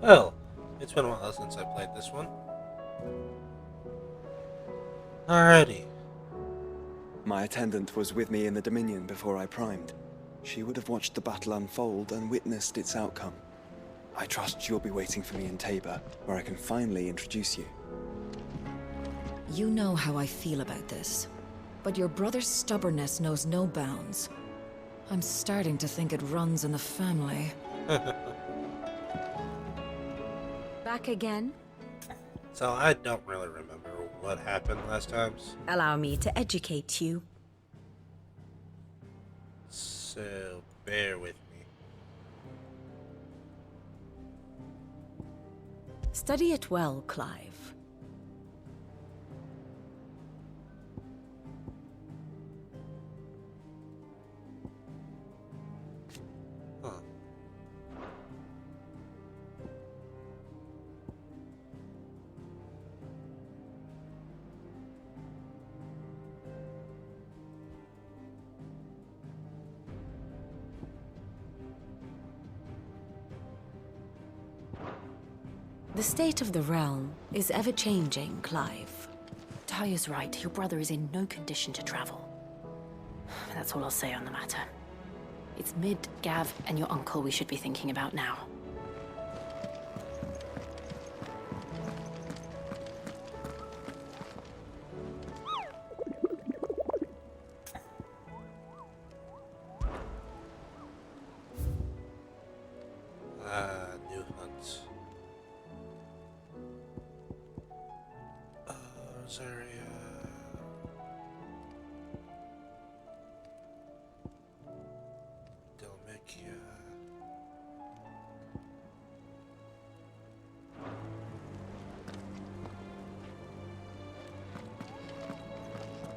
Well, it's been a while since I played this one. Alrighty. My attendant was with me in the Dominion before I primed. She would have watched the battle unfold and witnessed its outcome. I trust you'll be waiting for me in Tabor, where I can finally introduce you. You know how I feel about this, but your brother's stubbornness knows no bounds. I'm starting to think it runs in the family. Back again? So I don't really remember what happened last time. Allow me to educate you. So bear with me. Study it well, Clive. Huh. The state of the realm is ever-changing, Clive. Taya's right. Your brother is in no condition to travel. That's all I'll say on the matter. It's Mid, Gav, and your uncle we should be thinking about now. New hunt. Rosaria. Delmicia.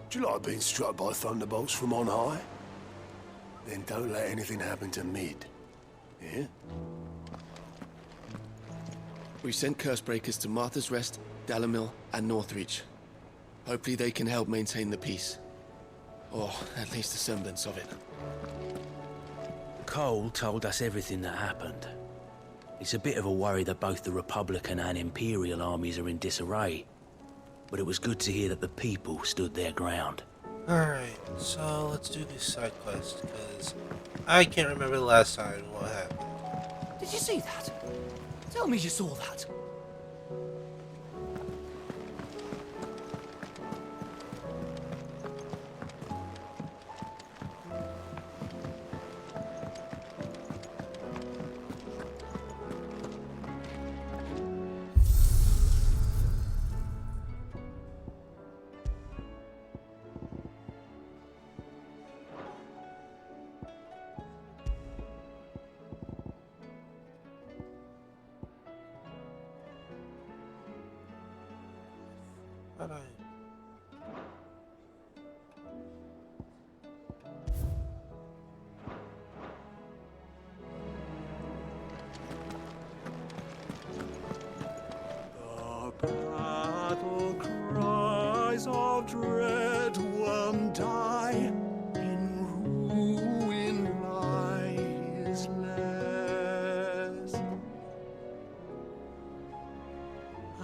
Do you like being struck by thunderbolts from on high? Then don't let anything happen to Mid. Yeah? We've sent Cursebreakers to Martha's Rest, Dalamil, and Northreach. Hopefully they can help maintain the peace. Or at least a semblance of it. Cole told us everything that happened. It's a bit of a worry that both the Republican and Imperial armies are in disarray. But it was good to hear that the people stood their ground. Alright, so let's do this side quest, because I can't remember the last time what happened. Did you see that? Tell me you saw that. But I... The battle cries of dread won't die. In ruin lies less.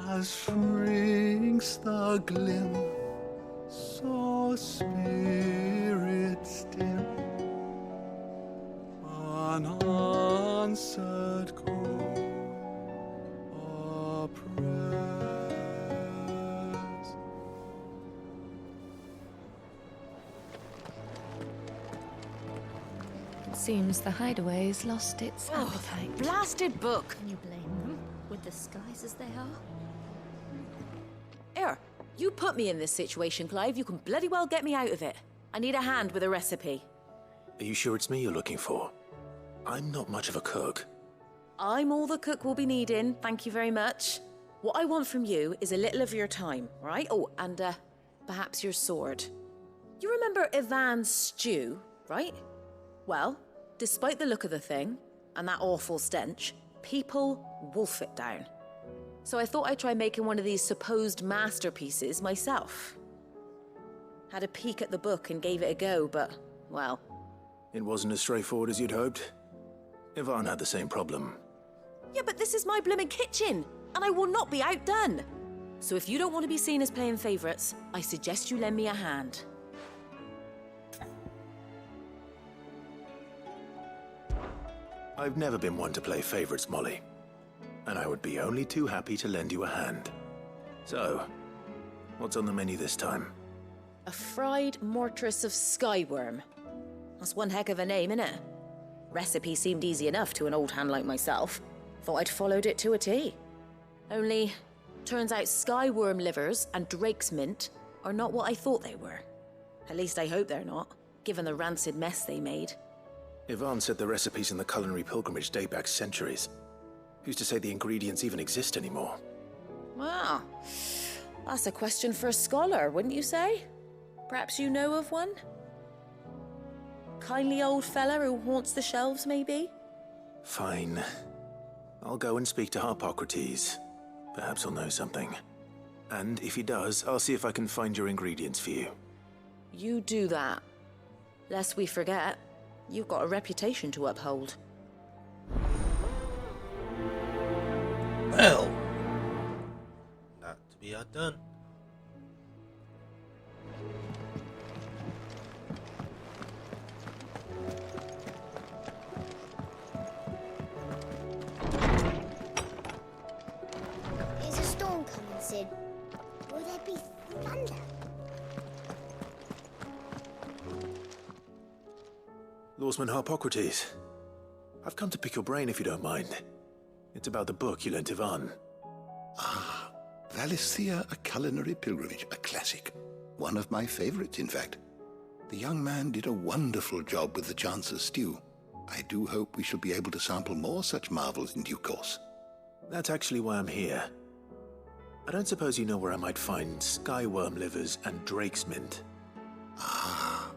As shrinks the glim, so spirits dim. Unanswered call, oppressed. It seems the hideaway's lost its appetite. Blasted book! Can you blame them? With the skies as they are? Here, you put me in this situation, Clive. You can bloody well get me out of it. I need a hand with a recipe. Are you sure it's me you're looking for? I'm not much of a cook. I'm all the cook will be needing, thank you very much. What I want from you is a little of your time, right? Oh, and perhaps your sword. You remember Ivan's stew, right? Well, despite the look of the thing, and that awful stench, people wolf it down. So I thought I'd try making one of these supposed masterpieces myself. Had a peek at the book and gave it a go, but, well... It wasn't as straightforward as you'd hoped. Ivan had the same problem. Yeah, but this is my blooming kitchen, and I will not be outdone. So if you don't want to be seen as playing favourites, I suggest you lend me a hand. I've never been one to play favorites, Molly. And I would be only too happy to lend you a hand. So, what's on the menu this time? A fried mortress of skyworm. That's one heck of a name, innit? Recipe seemed easy enough to an old hand like myself. Thought I'd followed it to a T. Only, turns out skyworm livers and drake's mint are not what I thought they were. At least I hope they're not, given the rancid mess they made. Yvonne said the recipes in the culinary pilgrimage date back centuries. Who's to say the ingredients even exist anymore? Well, that's a question for a scholar, wouldn't you say? Perhaps you know of one? Kindly old fella who haunts the shelves, maybe? Fine. I'll go and speak to Harpocrates. Perhaps he'll know something. And if he does, I'll see if I can find your ingredients for you. You do that. Lest we forget, you've got a reputation to uphold. Well, not to be outdone. Is a storm coming, Sid? Will there be thunder? Lawsman Harpocrates, I've come to pick your brain if you don't mind. It's about the book you lent Yvonne. Ah, Valisthea, A Culinary Pilgrimage, a classic. One of my favorites, in fact. The young man did a wonderful job with the Chance's stew. I do hope we shall be able to sample more such marvels in due course. That's actually why I'm here. I don't suppose you know where I might find skyworm livers and drake's mint. Ah,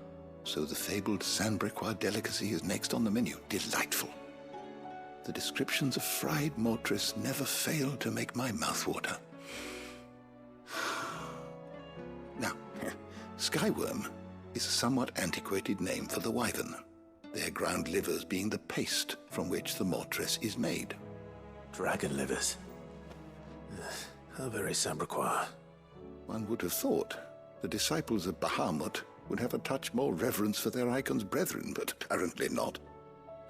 so the fabled Sandbrequois delicacy is next on the menu. Delightful. The descriptions of fried mortress never fail to make my mouth water. Now, skyworm is a somewhat antiquated name for the wyvern, their ground livers being the paste from which the mortress is made. Dragon livers. How very Sandbrequois. One would have thought the disciples of Bahamut would have a touch more reverence for their icon's brethren, but apparently not.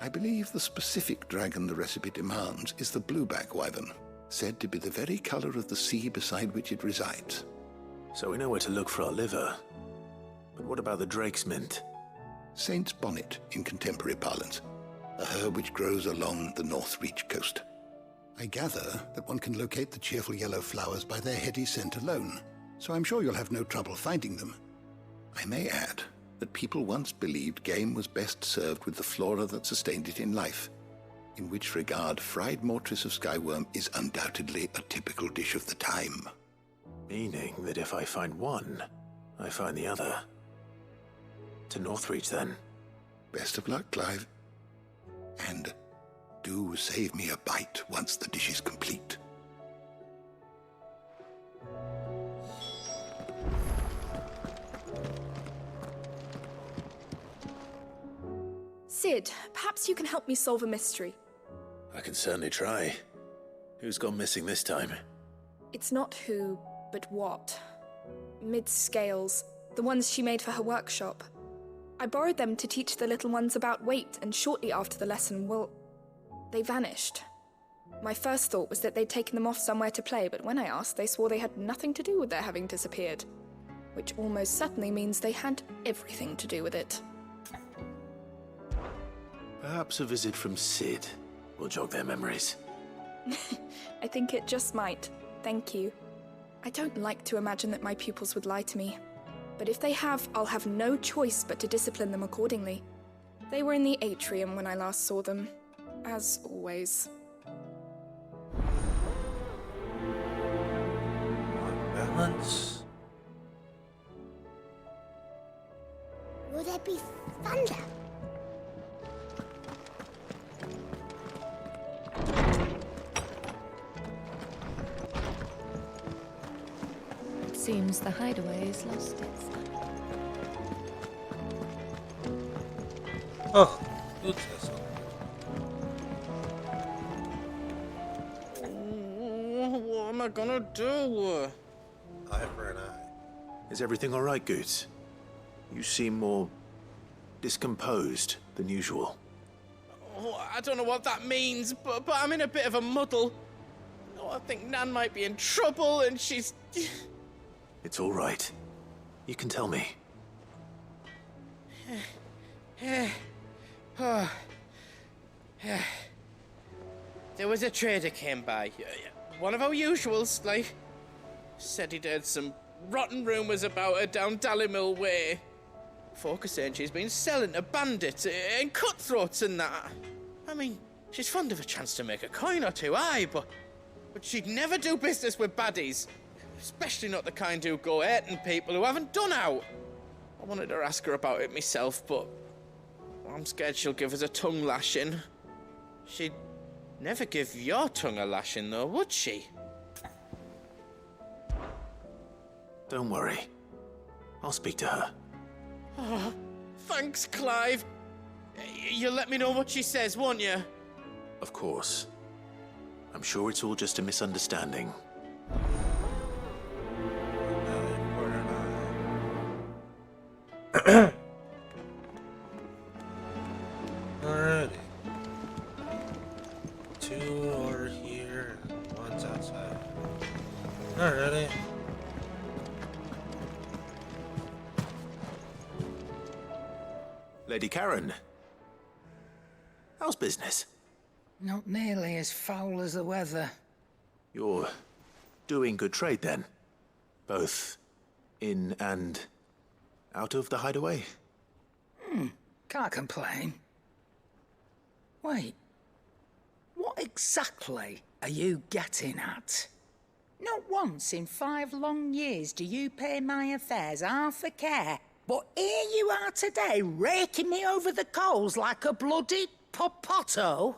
I believe the specific dragon the recipe demands is the blueback wyvern, said to be the very color of the sea beside which it resides. So we know where to look for our liver. But what about the drake's mint? Saint's bonnet in contemporary parlance, a herb which grows along the North Reach coast. I gather that one can locate the cheerful yellow flowers by their heady scent alone, so I'm sure you'll have no trouble finding them. I may add that people once believed game was best served with the flora that sustained it in life, in which regard fried mortress of skyworm is undoubtedly a typical dish of the time. Meaning that if I find one, I find the other. To Northreach, then. Best of luck, Clive. And do save me a bite once the dish is complete. Sid, perhaps you can help me solve a mystery. I can certainly try. Who's gone missing this time? It's not who, but what. Mid's scales, the ones she made for her workshop. I borrowed them to teach the little ones about weight, and shortly after the lesson, well, they vanished. My first thought was that they'd taken them off somewhere to play, but when I asked, they swore they had nothing to do with their having disappeared. Which almost certainly means they had everything to do with it. Perhaps a visit from Sid will jog their memories. I think it just might. Thank you. I don't like to imagine that my pupils would lie to me. But if they have, I'll have no choice but to discipline them accordingly. They were in the atrium when I last saw them, as always. On balance. Will there be thunder? Seems the hideaway has lost its. Oh, good vessel. I gonna do? Eye for an eye. Is everything all right, Goots? You seem more discomposed than usual. Oh, I don't know what that means, but I'm in a bit of a muddle. Oh, I think Nan might be in trouble, and she's... It's all right. You can tell me. There was a trader came by. One of our usuals, like. Said he'd heard some rotten rumours about her down Dalimil Way. Folk are saying she's been selling to bandits and cutthroats and that. I mean, she's fond of a chance to make a coin or two, aye, but she'd never do business with baddies. Especially not the kind who go hurting people who haven't done out. I wanted to ask her about it myself, but I'm scared she'll give us a tongue lashing. She'd never give your tongue a lashing, though, would she? Don't worry. I'll speak to her. Oh, thanks, Clive. You'll let me know what she says, won't you? Of course. I'm sure it's all just a misunderstanding. Alrighty. 2 are here, and 1's outside. Alrighty. Lady Karen. How's business? Not nearly as foul as the weather. You're doing good trade then? Both in and out of the hideaway? Can't complain. Wait. What exactly are you getting at? Not once in 5 long years do you pay my affairs half a care, but here you are today, raking me over the coals like a bloody popoto?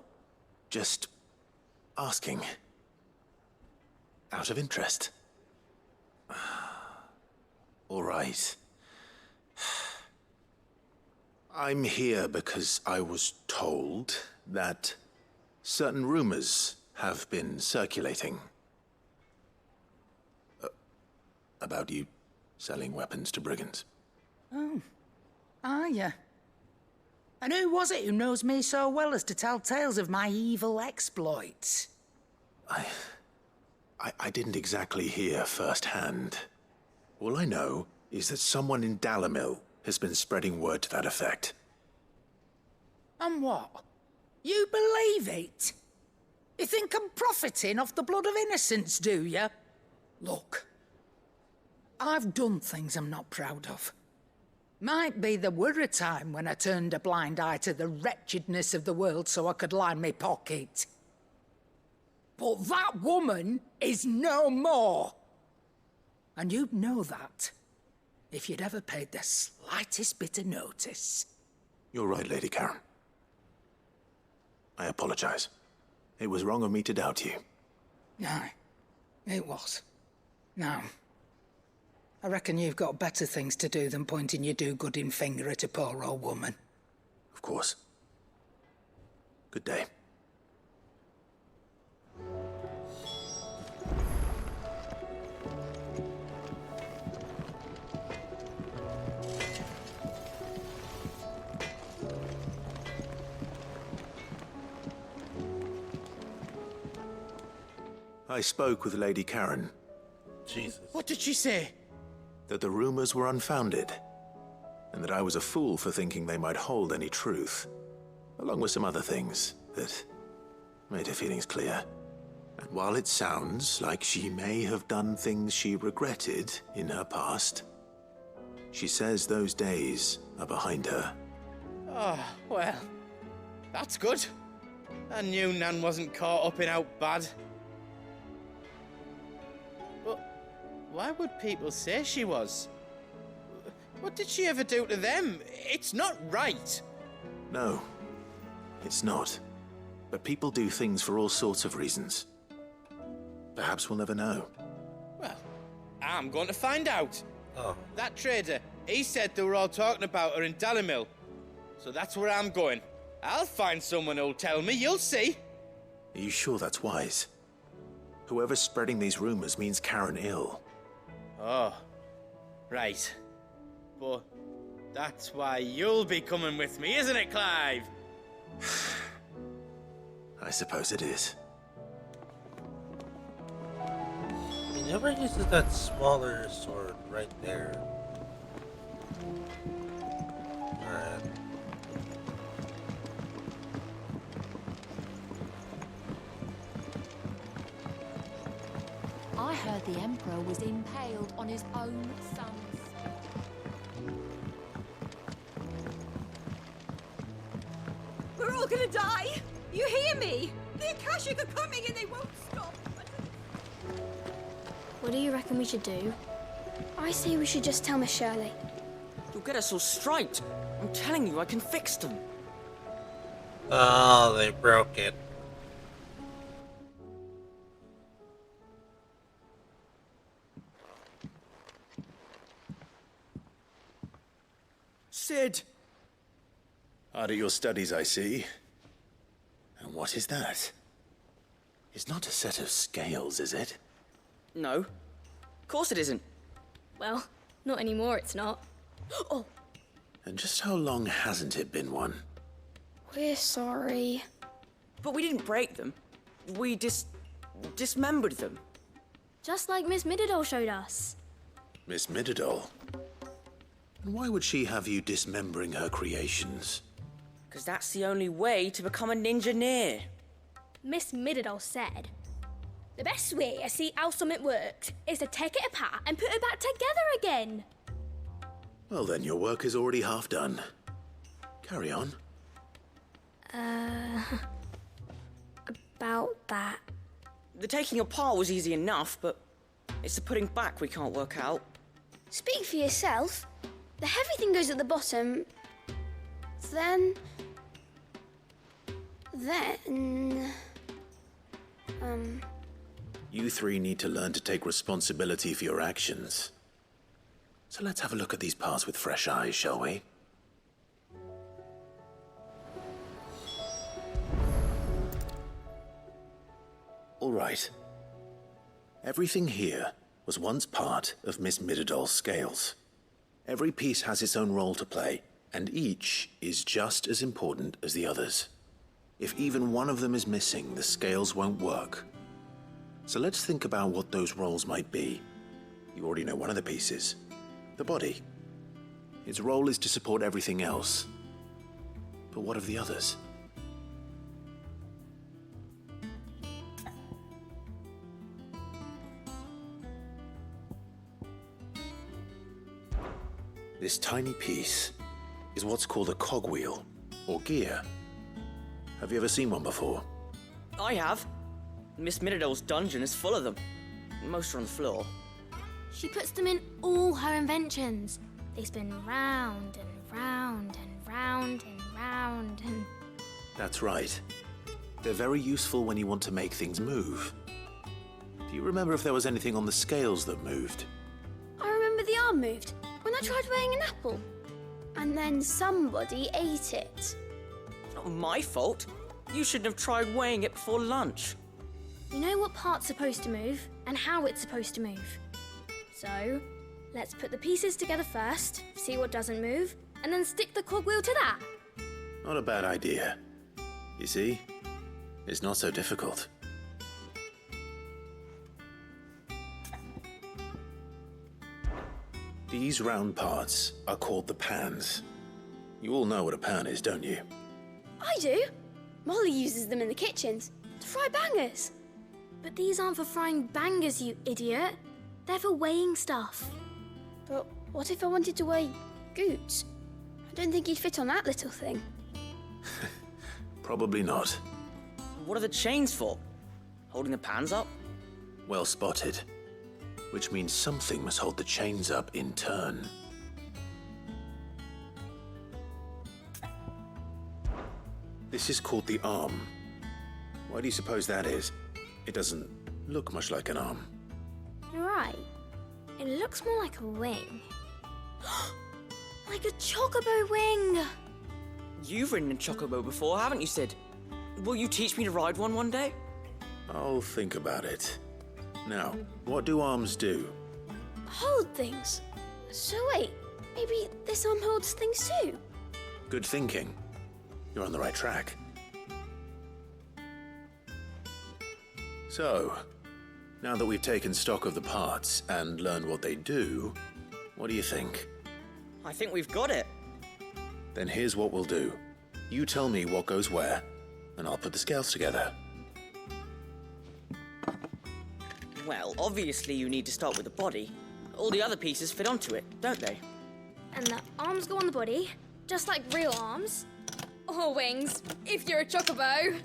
Just asking. Out of interest. All right. I'm here because I was told that certain rumors have been circulating. About you selling weapons to brigands. Oh, are you? And who was it who knows me so well as to tell tales of my evil exploits? I didn't exactly hear firsthand. All I know is that someone in Dalimil has been spreading word to that effect. And what? You believe it? You think I'm profiting off the blood of innocents, do you? Look, I've done things I'm not proud of. Might be there were a time when I turned a blind eye to the wretchedness of the world so I could line my pocket. But that woman is no more. And you'd know that if you'd ever paid the slightest bit of notice. You're right, Lady Karen. I apologize. It was wrong of me to doubt you. Aye, it was. Now, I reckon you've got better things to do than pointing your do-gooding finger at a poor old woman. Of course. Good day. I spoke with Lady Karen. Jesus. What did she say? That the rumors were unfounded, and that I was a fool for thinking they might hold any truth, along with some other things that made her feelings clear. And while it sounds like she may have done things she regretted in her past, she says those days are behind her. Oh, well, that's good. I knew Nan wasn't caught up in out bad. But why would people say she was? What did she ever do to them? It's not right. No, it's not. But people do things for all sorts of reasons. Perhaps we'll never know. Well, I'm going to find out. Oh. That trader, he said they were all talking about her in Dalimil. So that's where I'm going. I'll find someone who'll tell me, you'll see. Are you sure that's wise? Whoever's spreading these rumors means Karen ill. Oh, right. But that's why you'll be coming with me, isn't it, Clive? I suppose it is. He never uses that smaller sword right there. Alright. I heard the Emperor was impaled on his own son's. We're all gonna die! You hear me? The Akashic are coming and they won't stop! What do you reckon we should do? I say we should just tell Miss Shirley. You'll get us all striped. I'm telling you, I can fix them. Oh, they broke it. Sid! Hard at your studies, I see. And what is that? It's not a set of scales, is it? No. Of course it isn't. Well, not anymore, it's not. Oh, And just how long hasn't it been one? we're sorry. But we didn't break them. We dismembered them. Just like Miss Mididol showed us. Miss Mididol? And why would she have you dismembering her creations? Because that's the only way to become a ninja-neer. Miss Mididol said, the best way to see how something works is to take it apart and put it back together again. Well then, your work is already half done. Carry on. About that. The taking apart was easy enough, but it's the putting back we can't work out. Speak for yourself. The heavy thing goes at the bottom. Then... You three need to learn to take responsibility for your actions. So let's have a look at these parts with fresh eyes, shall we? All right. Everything here was once part of Miss Mididol's scales. Every piece has its own role to play, and each is just as important as the others. If even one of them is missing, the scales won't work. So let's think about what those roles might be. You already know one of the pieces. The body. Its role is to support everything else. But what of the others? This tiny piece is what's called a cogwheel, or gear. Have you ever seen one before? I have. Miss Mididol's dungeon is full of them. Most are on the floor. She puts them in all her inventions. They spin round and round and round and round and... That's right. They're very useful when you want to make things move. Do you remember if there was anything on the scales that moved? I remember the arm moved when I tried weighing an apple. And then somebody ate it. It's not my fault. You shouldn't have tried weighing it before lunch. We know what part's supposed to move and how it's supposed to move. So, let's put the pieces together first, see what doesn't move, and then stick the cogwheel to that. Not a bad idea. You see? It's not so difficult. These round parts are called the pans. You all know what a pan is, don't you? I do. Molly uses them in the kitchens to fry bangers. But these aren't for frying bangers, you idiot. They're for weighing stuff. But what if I wanted to weigh Goots? I don't think he'd fit on that little thing. Probably not. What are the chains for? Holding the pans up? Well spotted. Which means something must hold the chains up in turn. This is called the arm. Why do you suppose that is? It doesn't look much like an arm. You're right. It looks more like a wing. Like a chocobo wing! You've ridden a chocobo before, haven't you, Sid? Will you teach me to ride one day? I'll think about it. Now, what do arms do? Hold things. So wait, maybe this arm holds things too? Good thinking. You're on the right track. So, now that we've taken stock of the parts and learned what they do, what do you think? I think we've got it. Then here's what we'll do. You tell me what goes where, and I'll put the scales together. Well, obviously you need to start with the body. All the other pieces fit onto it, don't they? And the arms go on the body, just like real arms. Or wings, if you're a chocobo.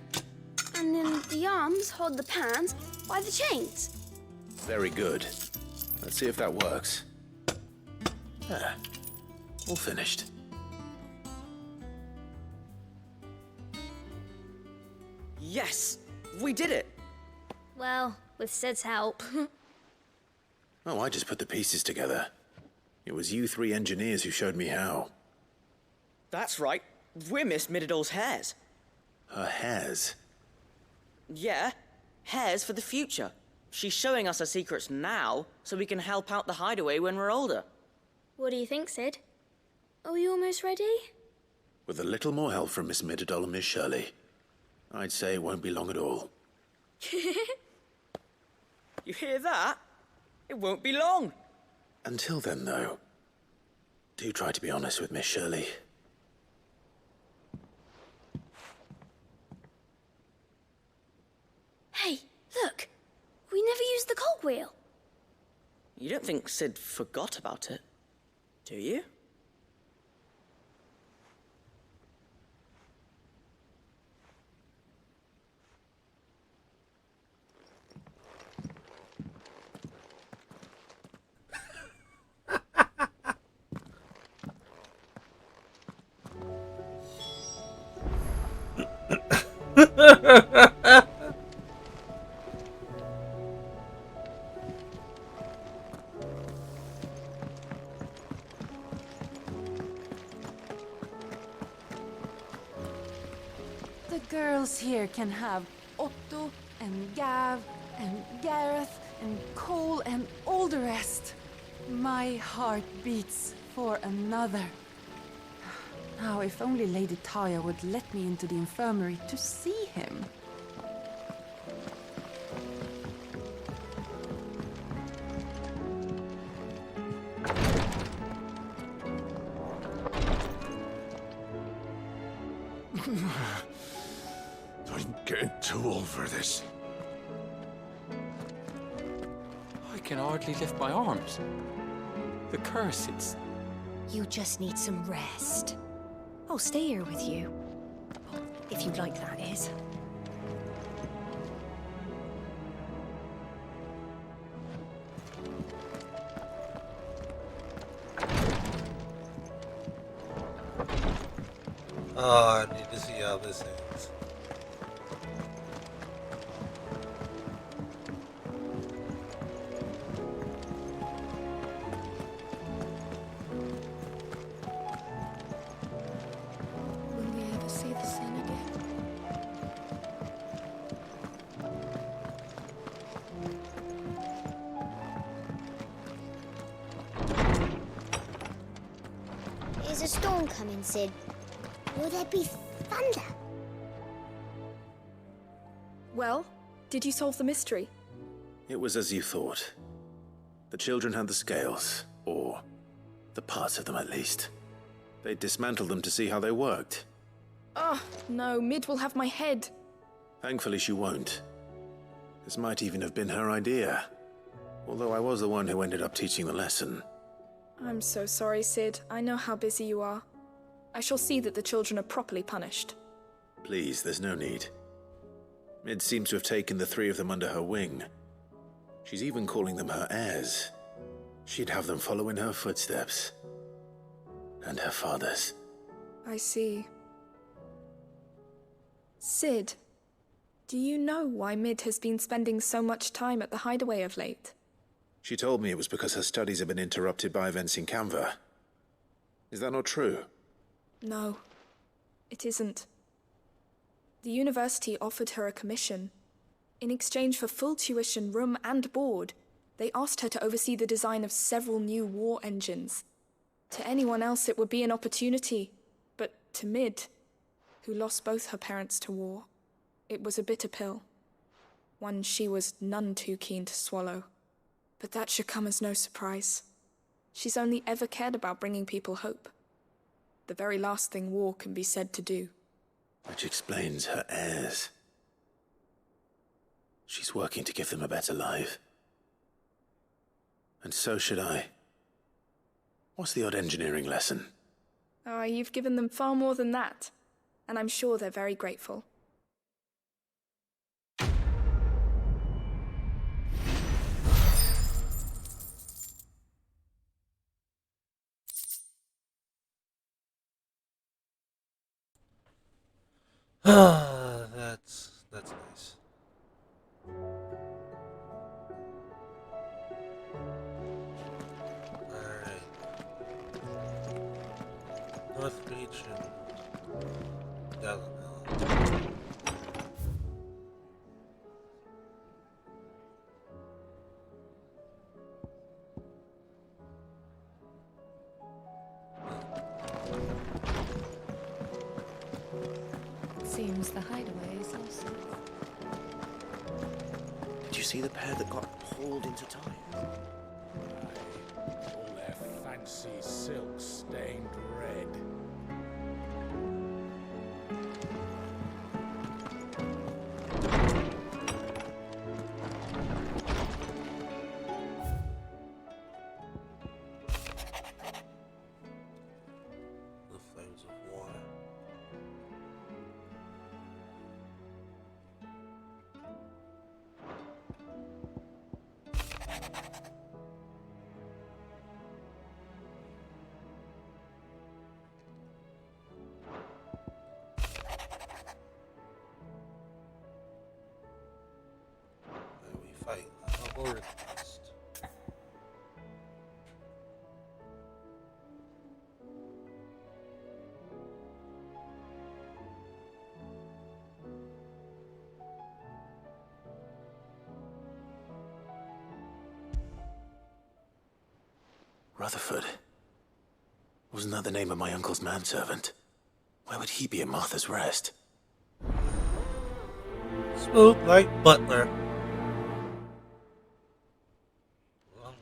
And then the arms hold the pans by the chains. Very good. Let's see if that works. There. All finished. Yes! We did it! Well, with Sid's help. Oh, I just put the pieces together. It was you three engineers who showed me how. That's right. We're Miss Mididol's hairs. Her hairs? Yeah, hairs for the future. She's showing us her secrets now, so we can help out the hideaway when we're older. What do you think, Sid? Are we almost ready? With a little more help from Miss Mididol and Miss Shirley, I'd say it won't be long at all. You hear that? It won't be long. Until then, though, do try to be honest with Miss Shirley. Hey, look! We never used the cogwheel. You don't think Sid forgot about it, do you? The girls here can have Otto and Gav and Gareth and Cole and all the rest. My heart beats for another. Now, if only Lady Taya would let me into the infirmary to see him. I'm getting too old for this. I can hardly lift my arms. The curse, it's... You just need some rest. I'll stay here with you. If you'd like, that is. Oh, I need to see how this ends. Will we ever see the sun again? Is a storm coming, Sid? Will there be thunder? Well, did you solve the mystery? It was as you thought. The children had the scales, or the parts of them at least. They dismantled them to see how they worked. Oh, no, Mid will have my head. Thankfully she won't. This might even have been her idea. Although I was the one who ended up teaching the lesson. I'm so sorry, Sid. I know how busy you are. I shall see that the children are properly punished. Please, there's no need. Mid seems to have taken the three of them under her wing. She's even calling them her heirs. She'd have them follow in her footsteps. And her father's. I see. Sid, do you know why Mid has been spending so much time at the hideaway of late? She told me it was because her studies have been interrupted by events in Canva. Is that not true? No, it isn't. The university offered her a commission. In exchange for full tuition, room, and board, they asked her to oversee the design of several new war engines. To anyone else, it would be an opportunity, but to Mid, who lost both her parents to war, it was a bitter pill. One she was none too keen to swallow. But that should come as no surprise. She's only ever cared about bringing people hope. The very last thing war can be said to do. Which explains her heirs. She's working to give them a better life. And so should I. What's the odd engineering lesson? Oh, you've given them far more than that. And I'm sure they're very grateful. That's nice. Alright. North Beach and Delano. Seems the hideaway is also. Did you see the pair that got hauled into time? All their fancy silk stained red. The flames of war. We fight a war request. Rutherford. Wasn't that the name of my uncle's manservant? Why would he be at Martha's Rest? Smooth like Butler. Well,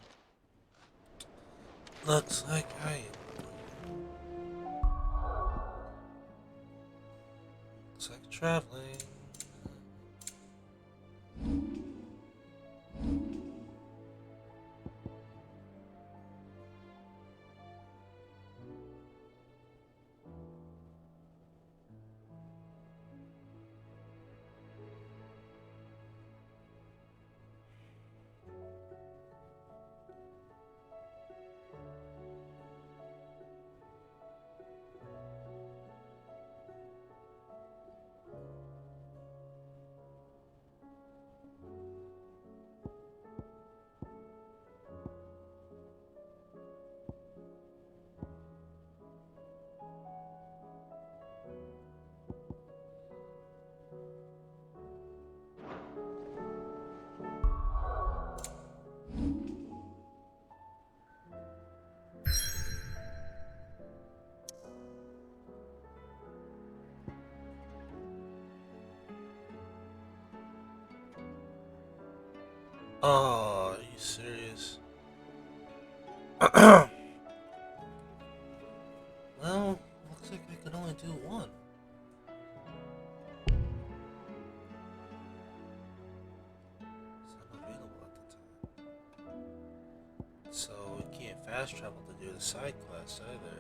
looks like I am. Looks like traveling. Oh, are you serious? Well, looks like I can only do one. It's unavailable at the time. So we can't fast travel to do the side quest either.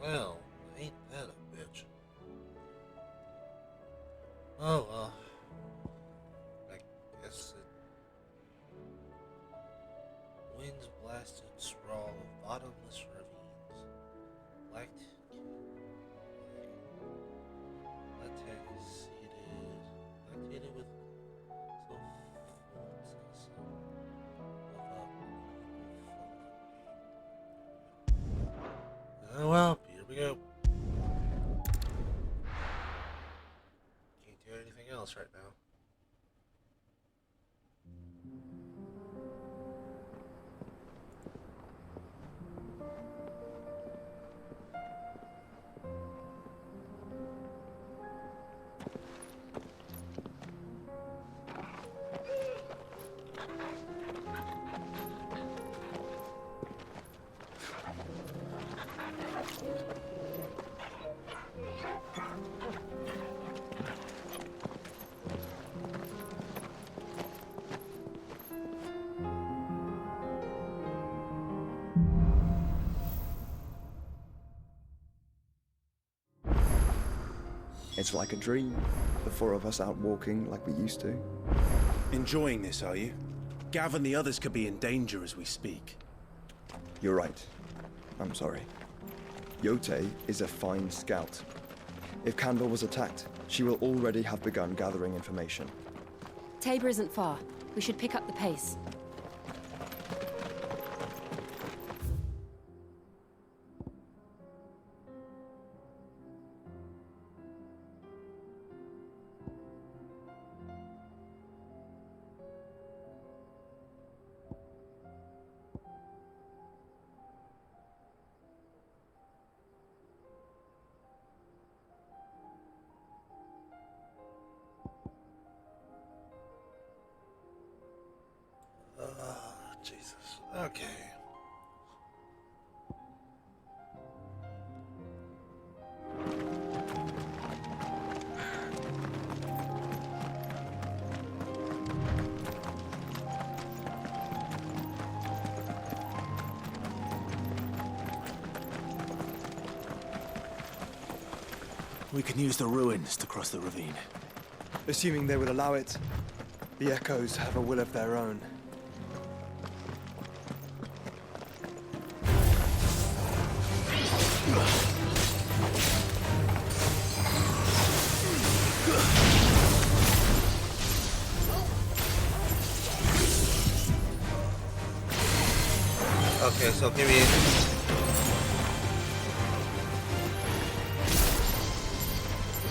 Well, ain't that a bitch. Oh well. I guess it... Winds blasted sprawl of bottomless ravines. Lactated with oh well, here we go. Can't do anything else right now. It's like a dream. The four of us out walking like we used to. Enjoying this, are you? Gav and the others could be in danger as we speak. You're right. I'm sorry. Yote is a fine scout. If Candle was attacked, she will already have begun gathering information. Tabor isn't far. We should pick up the pace. Jesus. Okay. We can use the ruins to cross the ravine. Assuming they will allow it, the Echoes have a will of their own. Okay, so give me.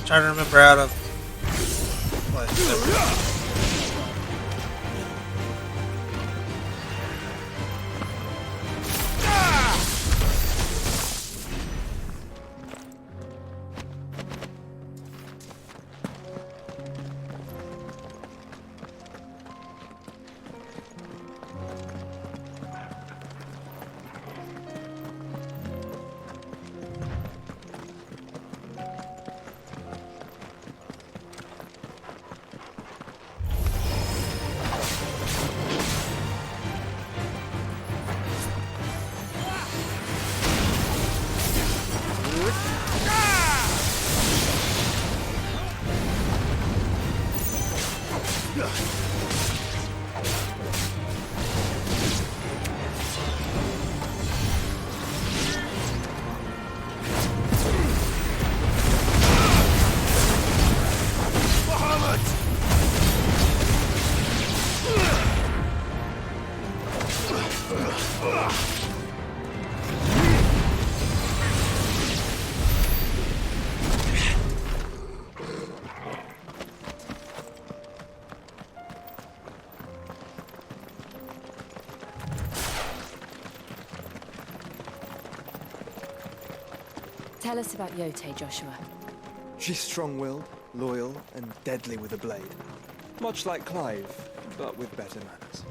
Trying to remember out of what. Tell us about Yote, Joshua. She's strong-willed, loyal, and deadly with a blade. Much like Clive, but with better manners.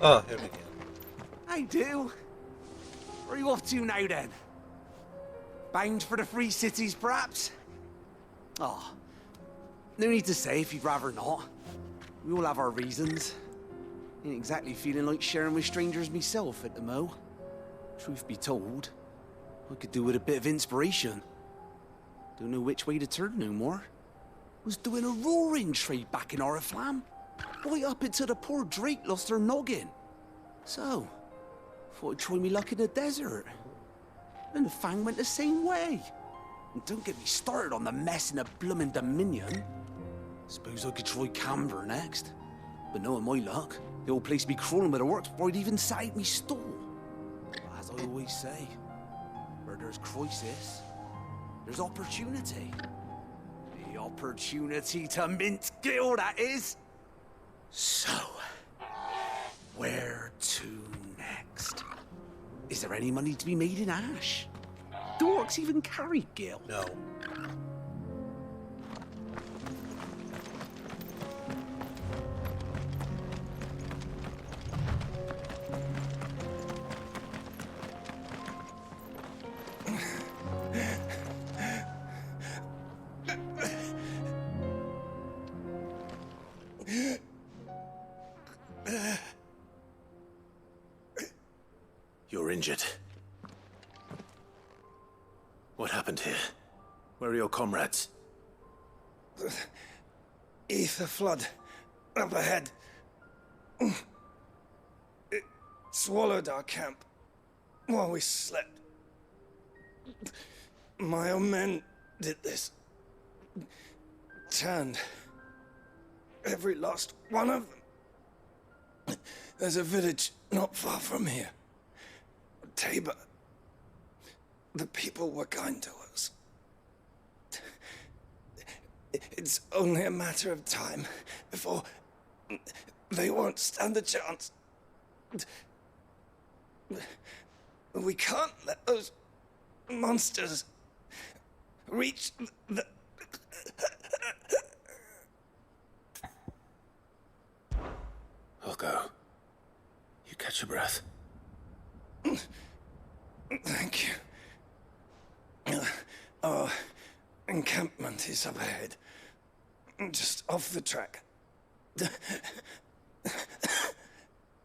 Oh, here we go. I do. Where are you off to now, then? Bound for the Free Cities, perhaps? Oh, no need to say if you'd rather not. We all have our reasons. Ain't exactly feeling like sharing with strangers myself at the mo. Truth be told, I could do with a bit of inspiration. Don't know which way to turn no more. Was doing a roaring trade back in Oriflamme. Right up until the poor Drake lost her noggin. So, thought I'd try me luck in the desert. And the Fang went the same way. And don't get me started on the mess in the bloomin' Dominion. Suppose I could try Camber next. But knowing my luck, the old place be crawling with the works before I'd even sat out me stall. As I always say, Where there's crisis, there's opportunity. The opportunity to mint Gil, that is. So, where to next? Is there any money to be made in Ash? Do orcs even carry Gil? No. You're injured. What happened here? Where are your comrades? Ether flood. Up ahead. It swallowed our camp while we slept. My own men did this. Turned every last one of them. There's a village not far from here. Tabor. The people were kind to us. It's only a matter of time before they won't stand a chance. We can't let those monsters reach the... I'll go. You catch your breath. Thank you. Our encampment is up ahead. Just off the track.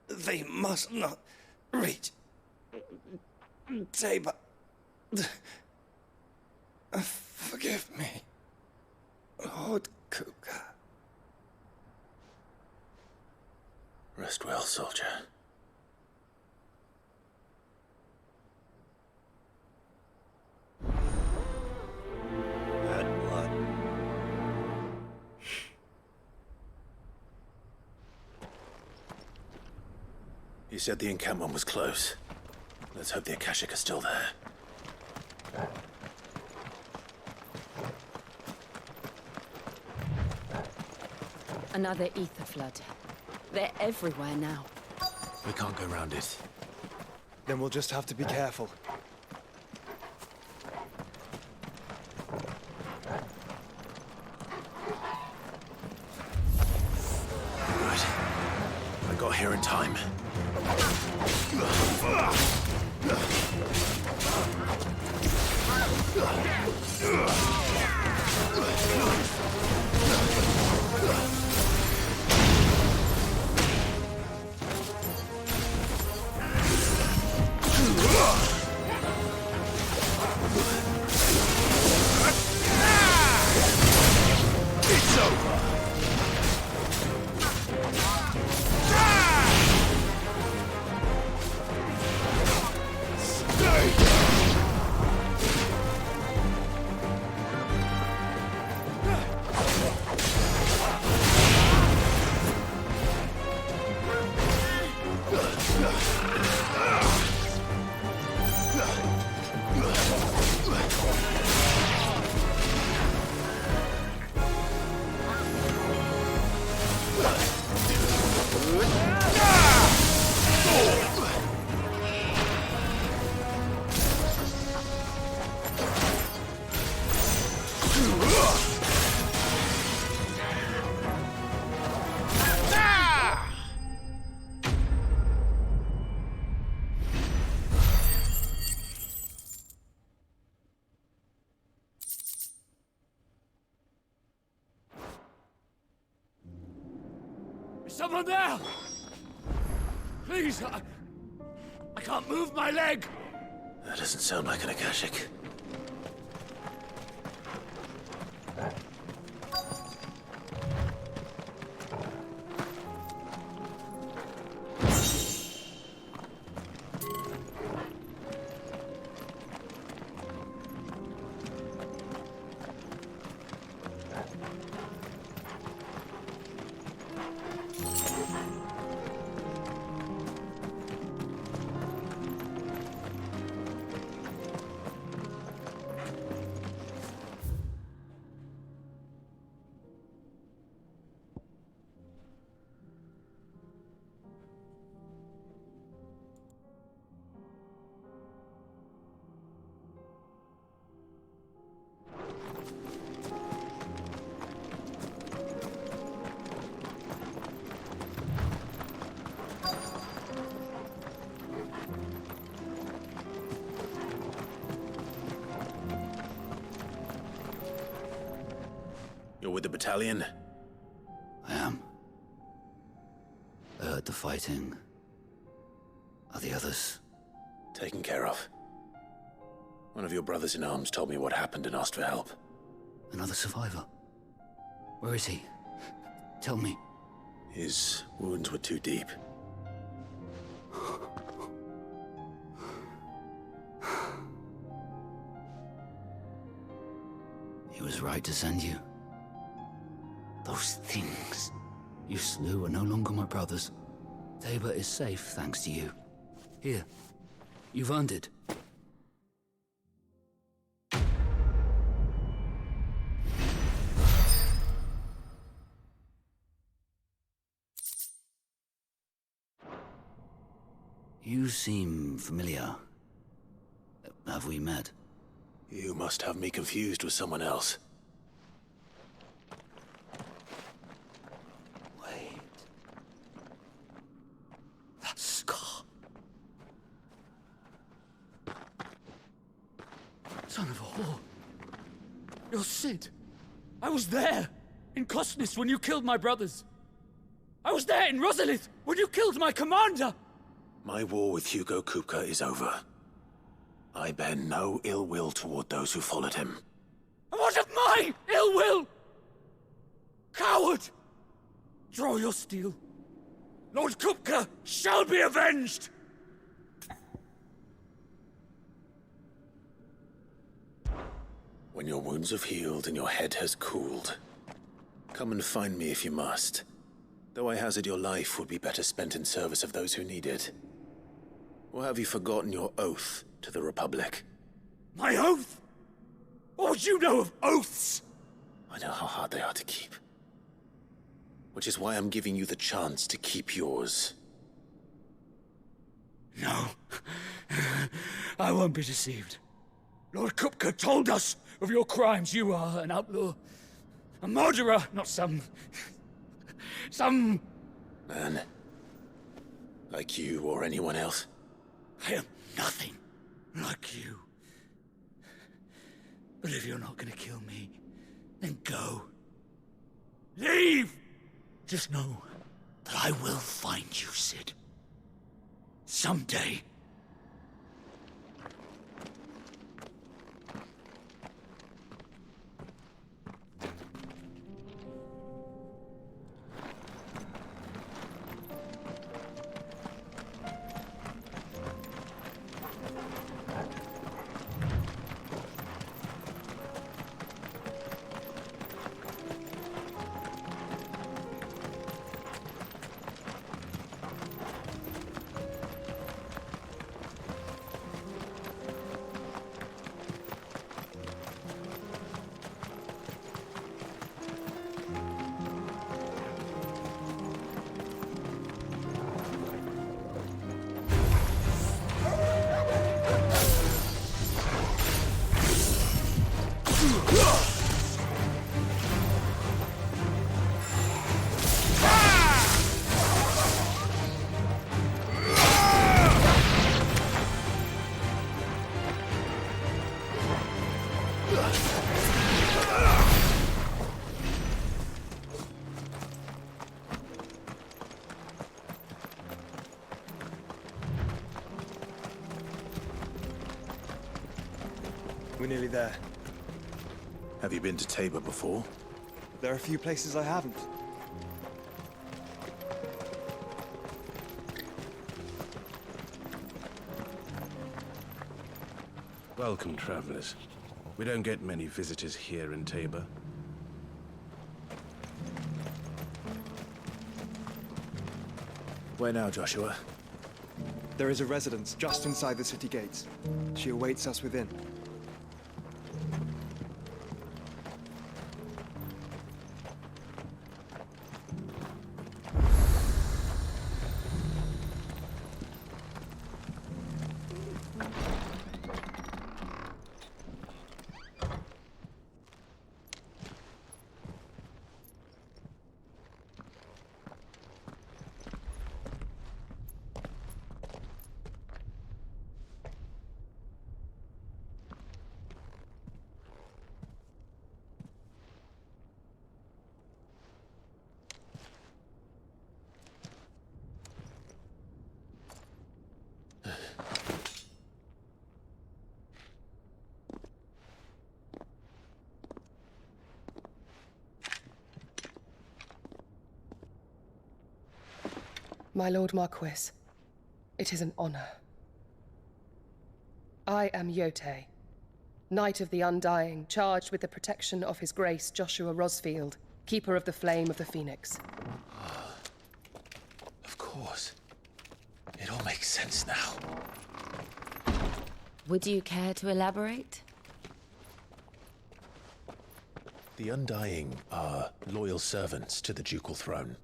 They must not reach Tabor. Forgive me, Lord Kuka. Rest well, soldier. Bad blood. You said the encampment was close. Let's hope the Akashic are still there. Another ether flood. They're everywhere now. We can't go round it. Then we'll just have to be careful. Good. I got here in time. It's over. Is someone there? Please, I can't move my leg. That doesn't sound like an Akashic. You're with the battalion? I am. I heard the fighting. Are the others? Taken care of. One of your brothers in arms told me what happened and asked for help. Another survivor? Where is he? Tell me. His wounds were too deep. He was right to send you. Those things you slew are no longer my brothers. Tabor is safe thanks to you. Here, you've earned it. You seem familiar. Have we met? You must have me confused with someone else. Wait. That scar. Son of a whore. You're Sid. I was there in Costness when you killed my brothers. I was there in Rosalith when you killed my commander. My war with Hugo Kupka is over. I bear no ill will toward those who followed him. And what of my ill will? Coward! Draw your steel. Lord Kupka shall be avenged! When your wounds have healed and your head has cooled, come and find me if you must. Though I hazard your life would be better spent in service of those who need it. Or have you forgotten your oath to the Republic? My oath? What would you know of oaths? I know how hard they are to keep. Which is why I'm giving you the chance to keep yours. No. I won't be deceived. Lord Kupka told us of your crimes. You are an outlaw. A murderer, not some... Man. Like you or anyone else. I am nothing like you. But if you're not gonna kill me, then go. Leave! Just know that I will find you, Sid. Someday. We're nearly there. Have you been to Tabor before? There are a few places I haven't. Welcome, travelers. We don't get many visitors here in Tabor. Where now, Joshua? There is a residence just inside the city gates. She awaits us within. My Lord Marquis, it is an honor. I am Yotei, Knight of the Undying, charged with the protection of His Grace Joshua Rosfield, Keeper of the Flame of the Phoenix. Of course. It all makes sense now. Would you care to elaborate? The Undying are loyal servants to the ducal throne.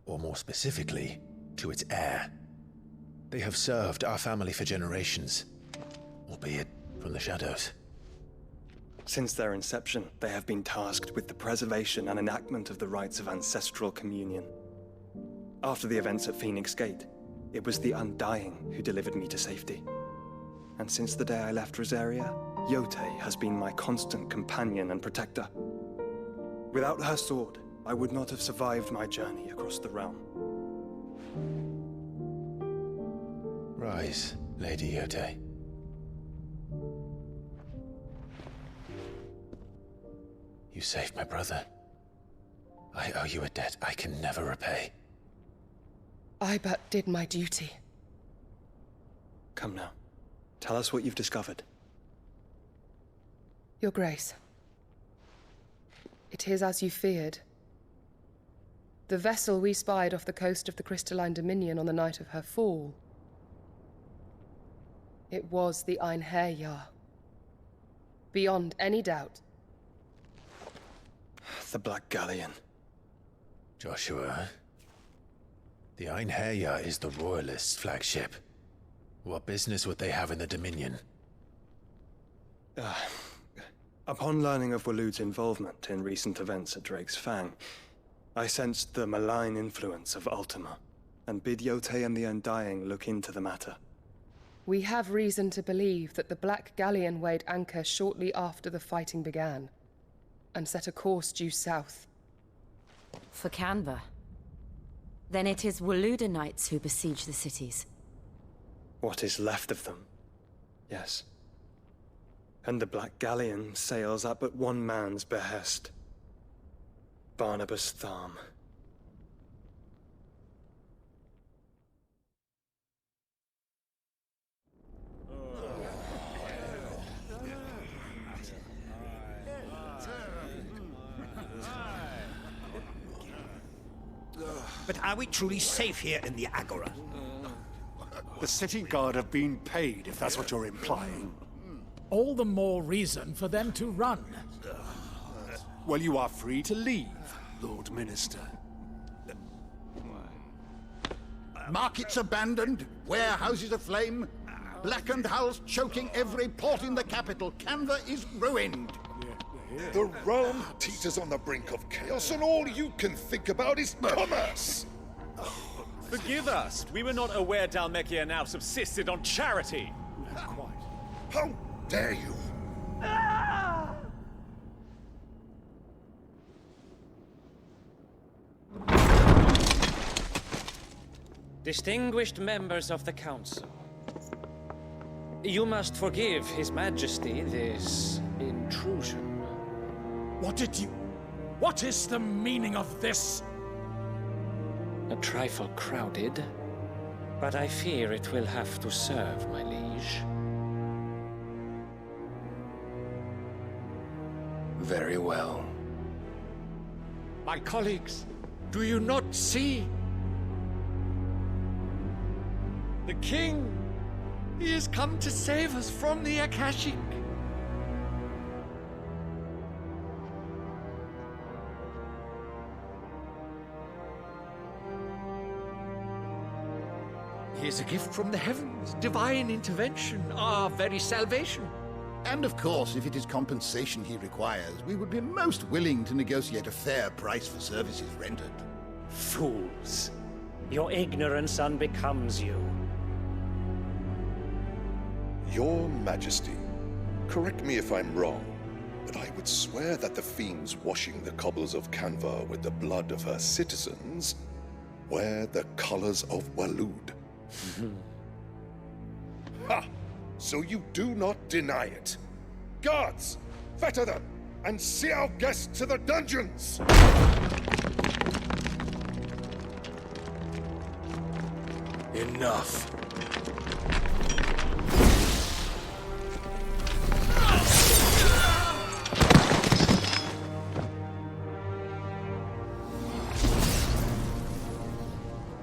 Or more specifically, to its heir. They have served our family for generations, albeit from the shadows. Since their inception, they have been tasked with the preservation and enactment of the rites of ancestral communion. After the events at Phoenix Gate, it was the Undying who delivered me to safety. And since the day I left Rosaria, Yotei has been my constant companion and protector. Without her sword, I would not have survived my journey across the realm. Rise, Lady Yotei. You saved my brother. I owe you a debt I can never repay. I but did my duty. Come now. Tell us what you've discovered. Your Grace. It is as you feared. The vessel we spied off the coast of the Crystalline Dominion on the night of her fall. It was the Einherjar. Beyond any doubt. The Black Galleon. Joshua, the Einherjar is the Royalists' flagship. What business would they have in the Dominion? Upon learning of Waloed's involvement in recent events at Drake's Fang, I sensed the malign influence of Ultima, and bid Yotei and the Undying look into the matter. We have reason to believe that the Black Galleon weighed anchor shortly after the fighting began, and set a course due south. For Canva. Then it is Waloeda Knights who besiege the cities. What is left of them, yes. And the Black Galleon sails at but one man's behest. Barnabas Tharm. But are we truly safe here in the Agora? The city guard have been paid, if that's what you're implying. All the more reason for them to run. Well, you are free to leave, Lord Minister. Markets abandoned, warehouses aflame, blackened hulls choking every port in the capital. Canva is ruined. The realm teeters on the brink of chaos, and all you can think about is commerce! Forgive us. We were not aware Dhalmekia now subsisted on charity. How dare you? Distinguished members of the Council, you must forgive His Majesty this intrusion. What is the meaning of this? A trifle crowded, but I fear it will have to serve, my liege. Very well. My colleagues, do you not see? The king! He has come to save us from the Akashic! He is a gift from the heavens, divine intervention, our very salvation. And of course, if it is compensation he requires, we would be most willing to negotiate a fair price for services rendered. Fools! Your ignorance unbecomes you. Your Majesty, correct me if I'm wrong, but I would swear that the fiends washing the cobbles of Canva with the blood of her citizens wear the colors of Waloed. Ha! So you do not deny it. Guards, fetter them, and see our guests to the dungeons! Enough.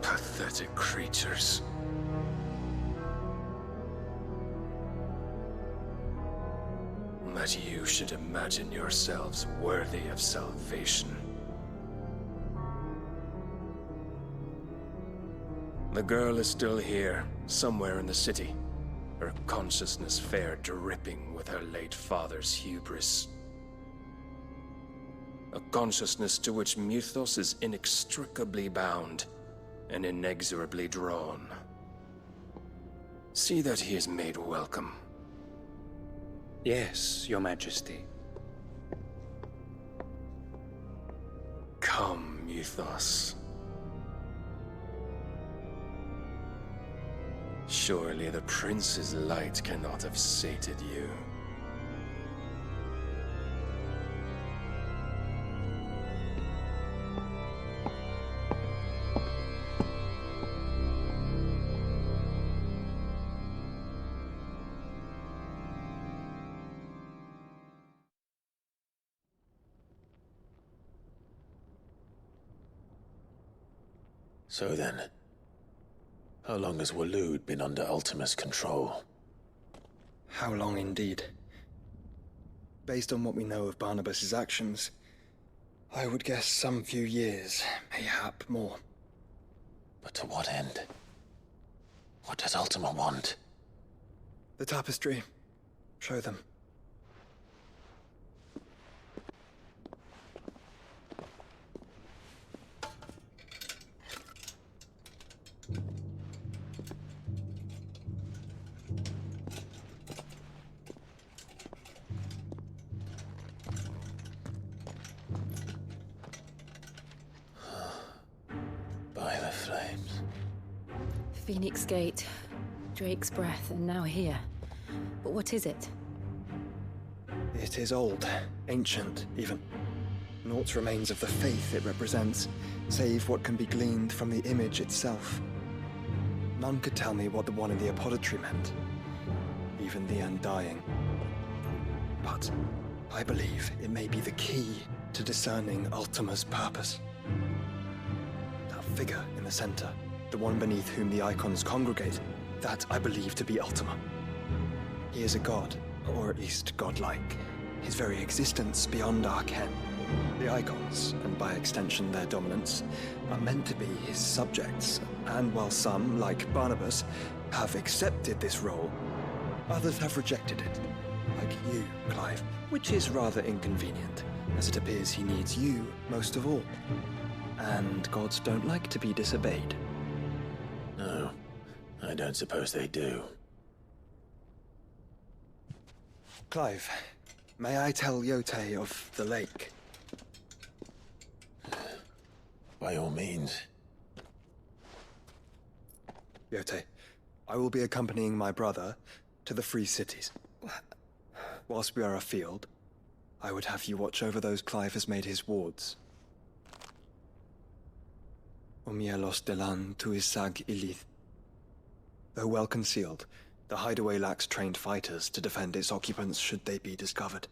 Pathetic creatures. That you should imagine yourselves worthy of salvation. The girl is still here, somewhere in the city, her consciousness fair dripping with her late father's hubris. A consciousness to which Mythos is inextricably bound and inexorably drawn. See that he is made welcome. Yes, Your Majesty. Come, Mythos. Surely the prince's light cannot have sated you. So then, how long has Waloed been under Ultima's control? How long indeed? Based on what we know of Barnabas's actions, I would guess some few years, mayhap more. But to what end? What does Ultima want? The tapestry. Show them. By the flames. Phoenix Gate, Drake's Breath, and now here. But what is it? It is old, ancient, even. Naught remains of the faith it represents, save what can be gleaned from the image itself. None could tell me what the one in the apothecary meant, even the Undying. But I believe it may be the key to discerning Ultima's purpose. That figure in the center, the one beneath whom the icons congregate, that I believe to be Ultima. He is a god, or at least godlike. His very existence beyond our ken. The icons, and by extension their dominance, are meant to be his subjects, and while some, like Barnabas, have accepted this role, others have rejected it, like you, Clive, which is rather inconvenient, as it appears he needs you most of all. And gods don't like to be disobeyed. No, I don't suppose they do. Clive, may I tell Yote of the lake? By all means. Yote, I will be accompanying my brother to the Free Cities. Whilst we are afield, I would have you watch over those Clive has made his wards. Omielos delan tuisag ilith. Though well concealed, the hideaway lacks trained fighters to defend its occupants should they be discovered.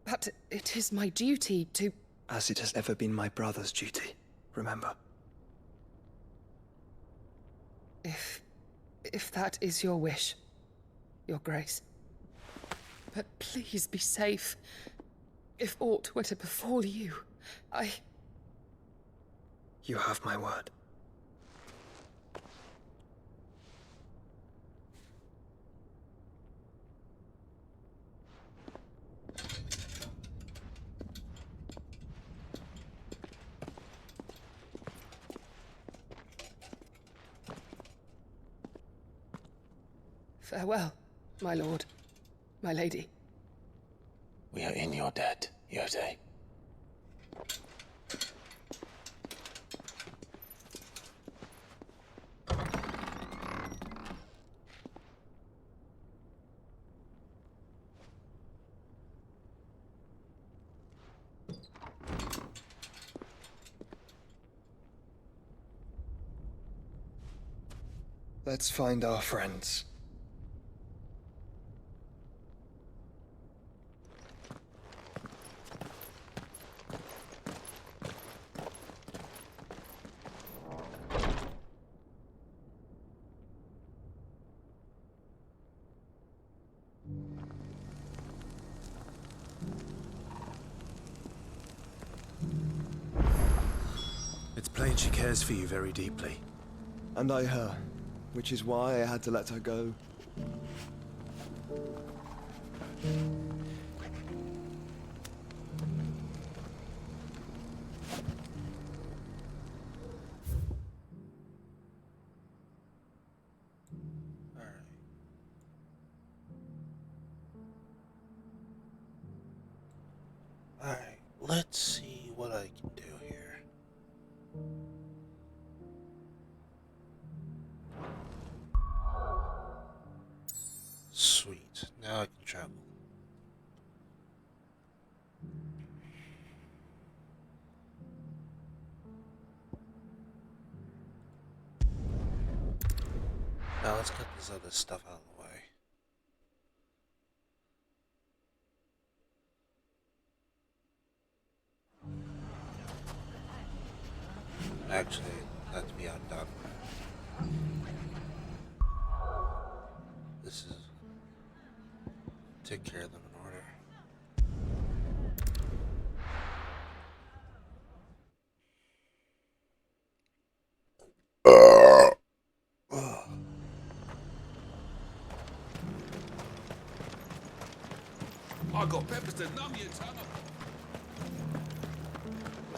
But it is my duty to... As it has ever been my brother's duty, remember. If that is your wish, Your Grace. But please be safe. If aught were to befall you, You have my word. Farewell, my lord, my lady. We are in your debt, Yote. Let's find our friends. It's plain she cares for you very deeply. And I her, which is why I had to let her go. Alright, let's see what I can do here. Sweet, now I can travel. Now let's get this other stuff out of the way. Actually, that to be undone. This is... take care of them in order. I got peppers to numb you, Tom.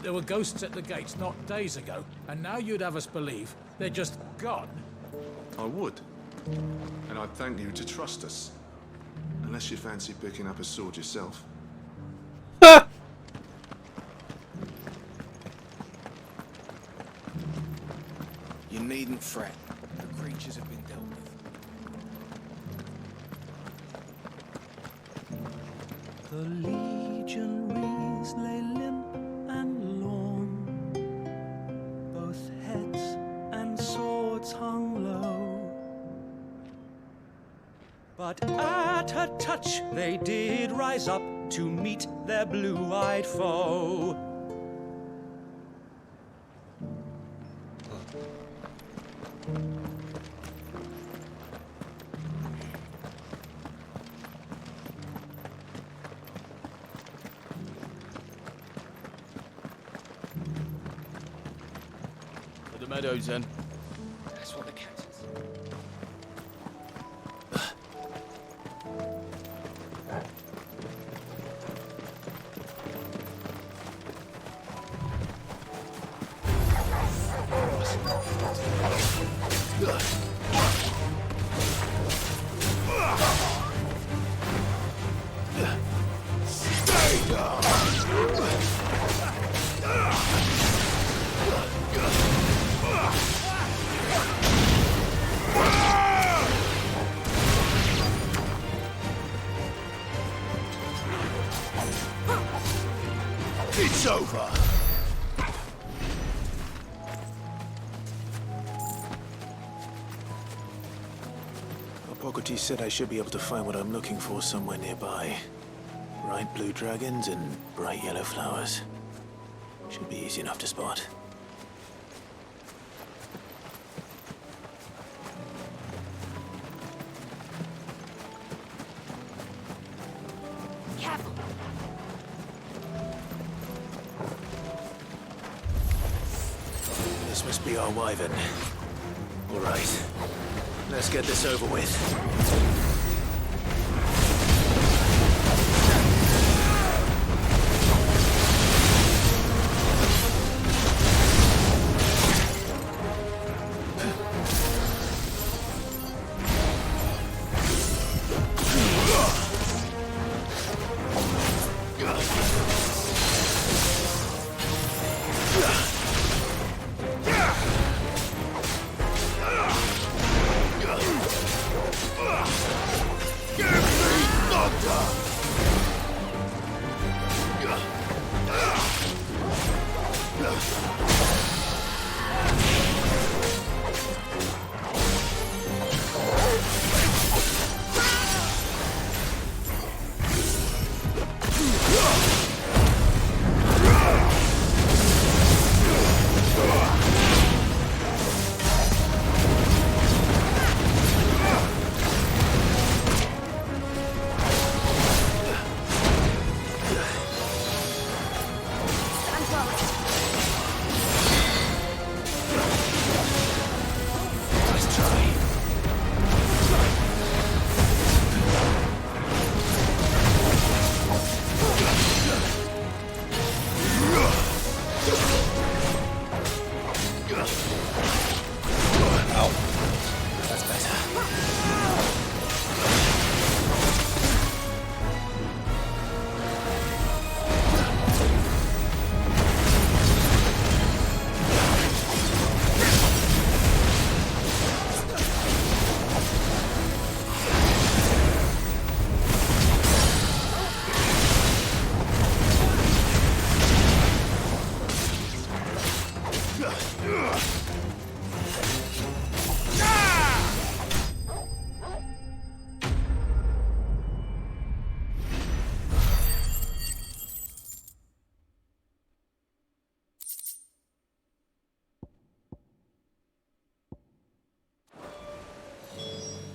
There were ghosts at the gates not days ago, and now you'd have us believe they're just gone. I would. And I'd thank you to trust us. Unless you fancy picking up a sword yourself. You needn't fret. The creatures have been dealt with. The legionaries lay limp and lorn, both heads and swords hung low. But at her touch they did rise up to meet their blue-eyed foe. The meadows, then. That's what the cat is. Stay down! It's over. Hippocrates said I should be able to find what I'm looking for somewhere nearby. Bright blue dragons and bright yellow flowers. Should be easy enough to spot. Careful. This must be our wyvern. All right. Let's get this over with.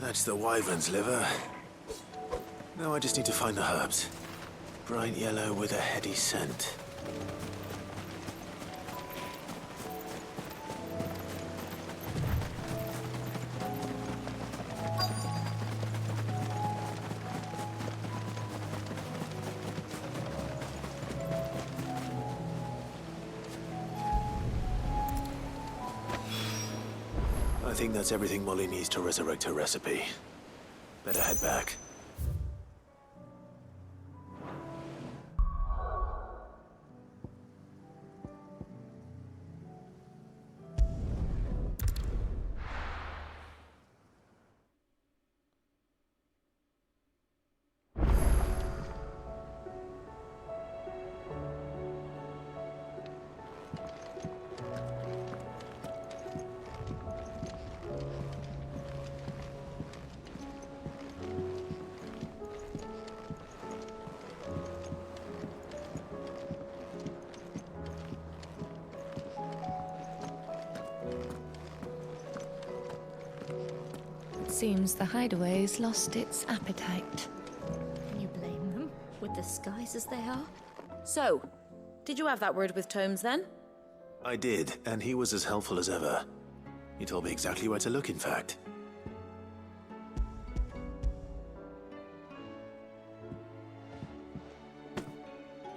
That's the wyvern's liver. Now I just need to find the herbs. Bright yellow with a heady scent. I think that's everything Molly needs to resurrect her recipe. Better head back. Seems the hideaway's lost its appetite. Can you blame them, with the skies as they are? So, did you have that word with Tomes then? I did, and he was as helpful as ever. He told me exactly where to look, in fact.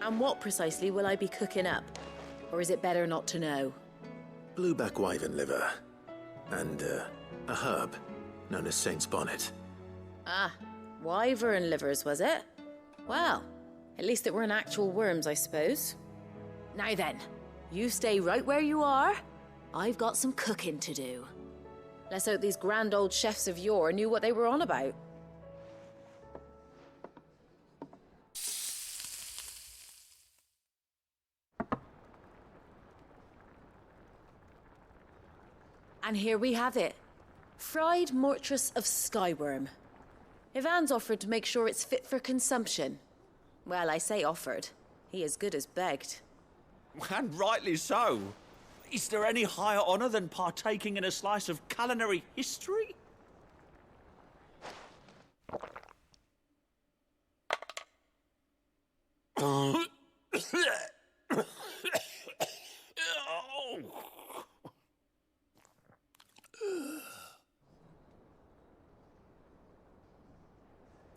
And what precisely will I be cooking up? Or is it better not to know? Blueback wyvern liver. And, a herb known as Saint's Bonnet. Ah, wyvern livers, was it? Well, at least it weren't actual worms, I suppose. Now then, you stay right where you are. I've got some cooking to do. Let's hope these grand old chefs of yore knew what they were on about. And here we have it. Fried mortress of skyworm. Ivan's offered to make sure it's fit for consumption. Well, I say offered. He as good as begged. And rightly so. Is there any higher honor than partaking in a slice of culinary history?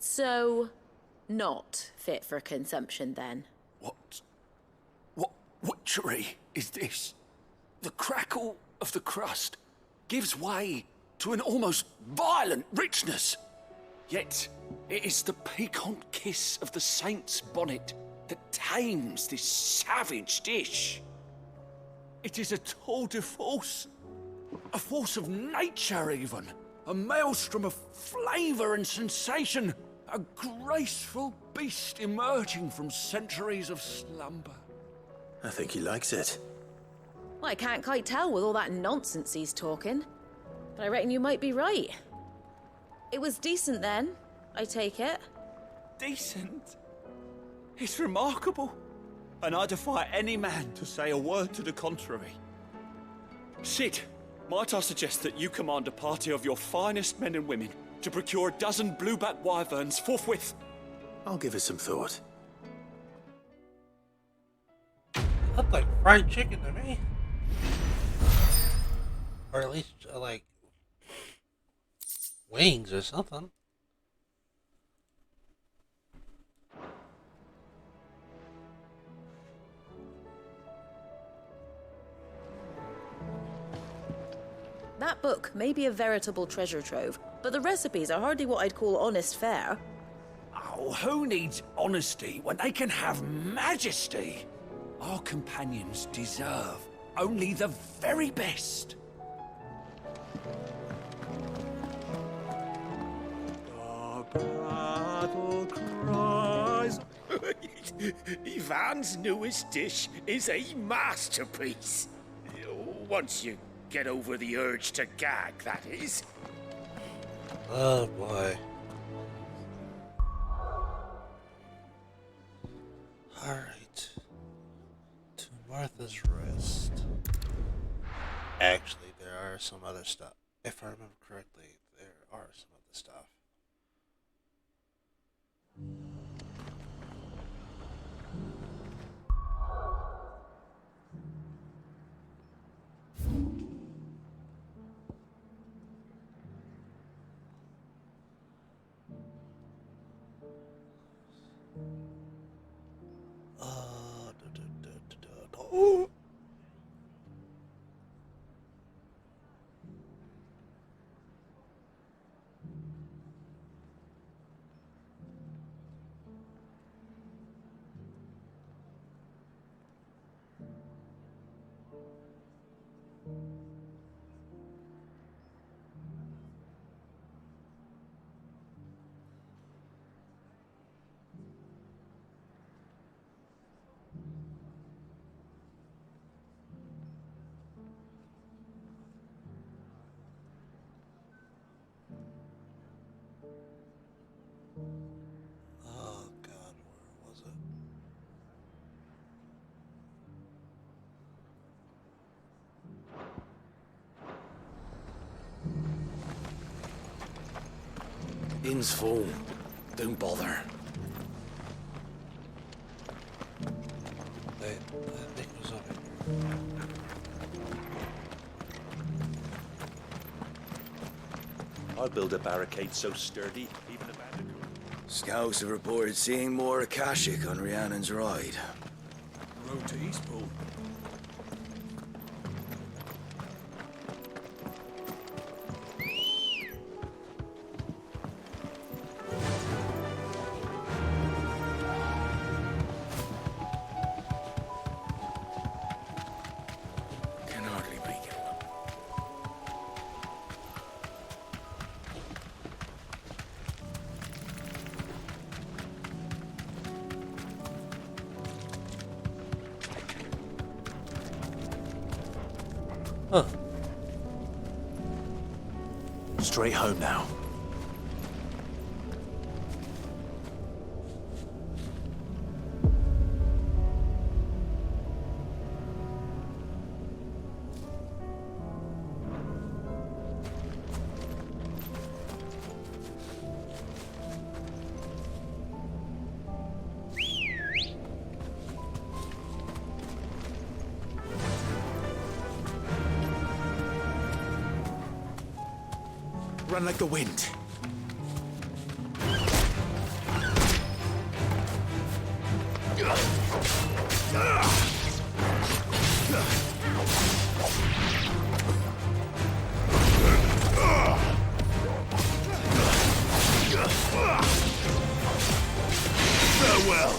So, not fit for consumption then? What witchery is this? The crackle of the crust gives way to an almost violent richness. Yet, it is the piquant kiss of the saint's bonnet that tames this savage dish. It is a tour de force. A force of nature, even. A maelstrom of flavor and sensation. A graceful beast emerging from centuries of slumber. I think he likes it. Well, I can't quite tell with all that nonsense he's talking. But I reckon you might be right. It was decent then, I take it. Decent? It's remarkable. And I defy any man to say a word to the contrary. Sid, might I suggest that you command a party of your finest men and women to procure a dozen blueback wyverns forthwith? I'll give it some thought. Look like fried chicken to me. Or at least, like, wings or something. That book may be a veritable treasure trove, but the recipes are hardly what I'd call honest fare. Oh, who needs honesty when they can have majesty? Our companions deserve only the very best. The battle cries. Ivan's newest dish is a masterpiece. Once you get over the urge to gag, that is. Oh boy. Alright. To Martha's Rest. Actually, there are some other stuff. If I remember correctly, there are some other stuff. Oh. Oh God, where was it? Inn's full. Don't bother. I think it was over here. I'll build a barricade so sturdy, even a bandicoot. Scouts have reported seeing more Akashic on Rhiannon's ride. Road to Eastpool. Can hardly make it up. Huh. Straight home now. Run like the wind. Farewell.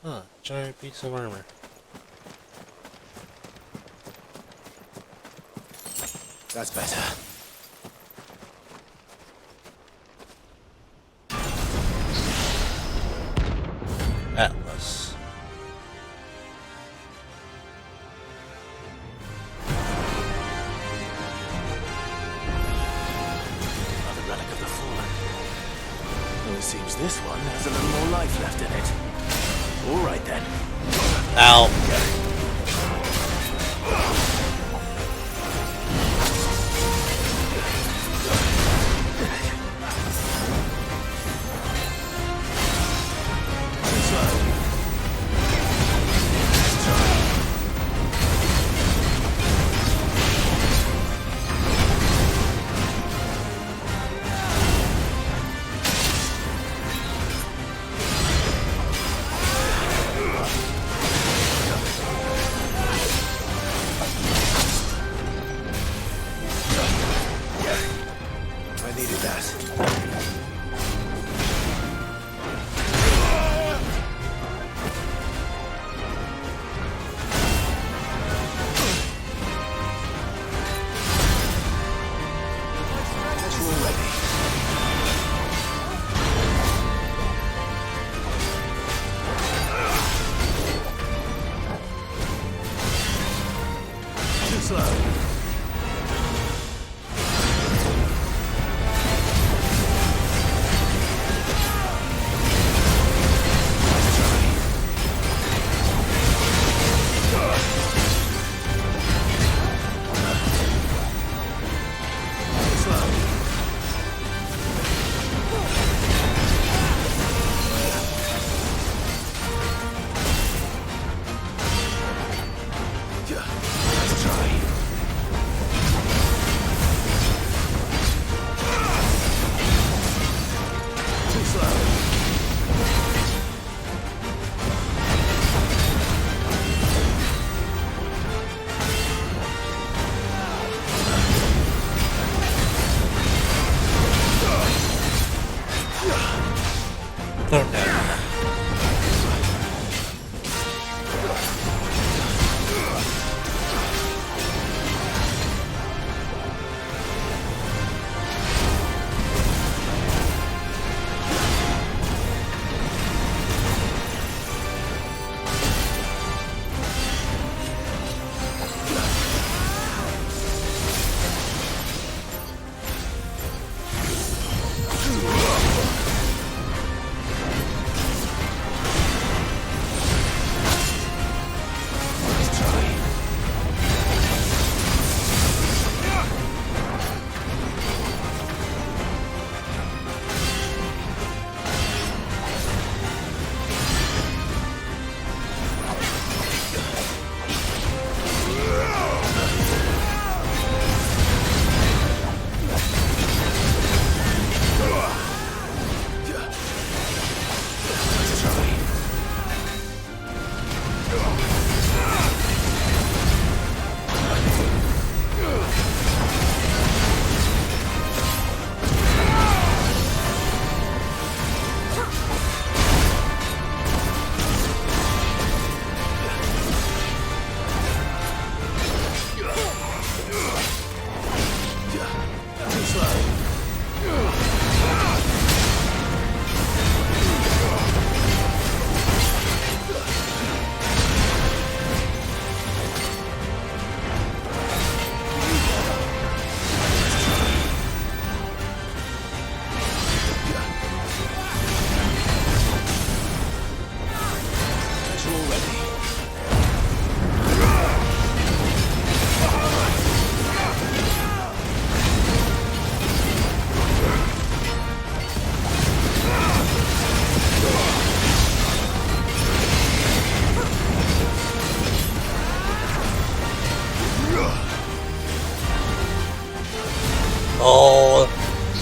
Huh, giant piece of armor. That's better. Atlas. Another relic of the fallen. Well, it seems this one has a little more life left in it. All right then. Ow.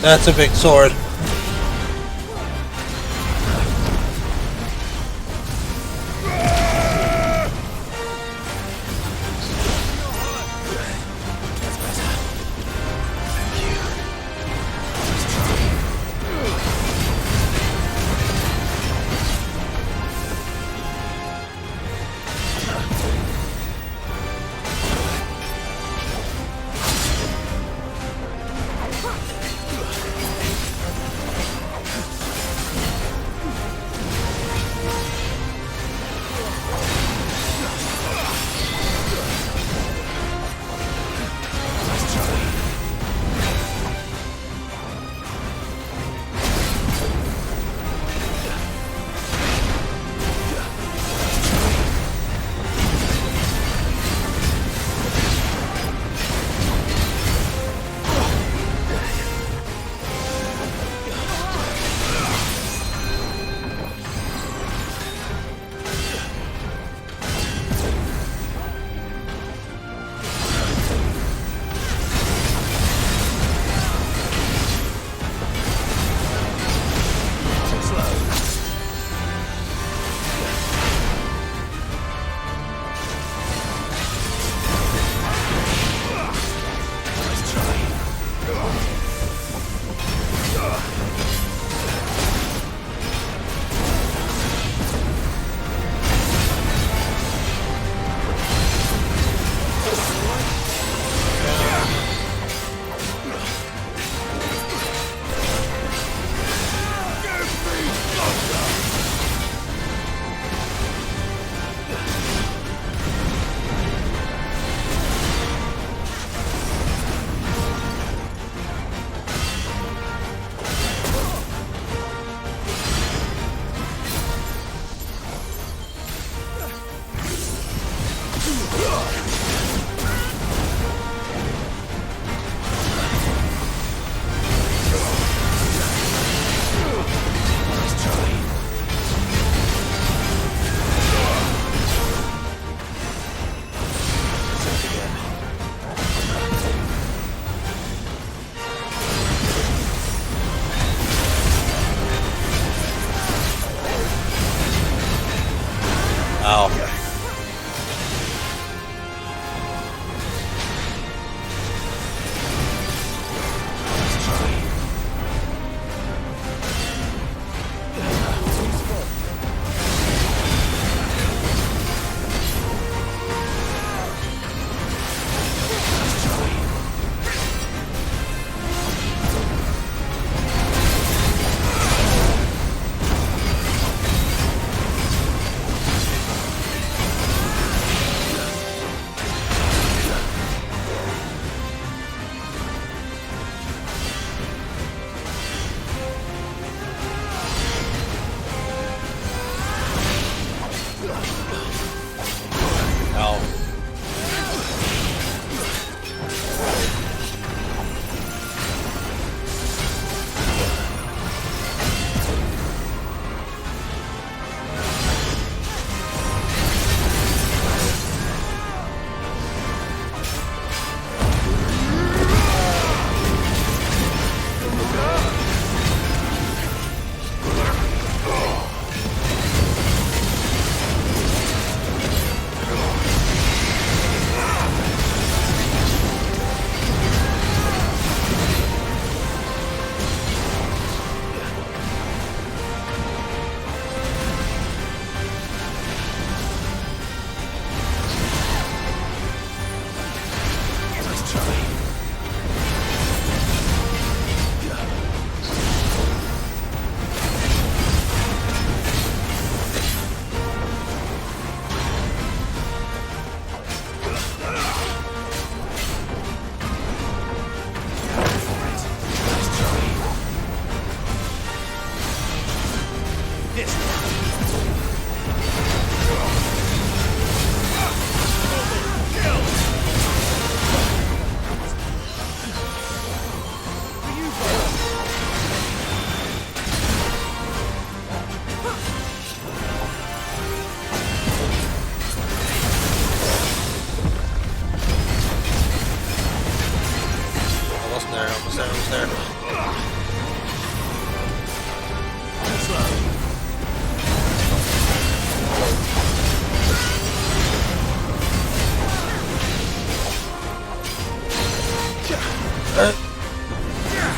That's a big sword.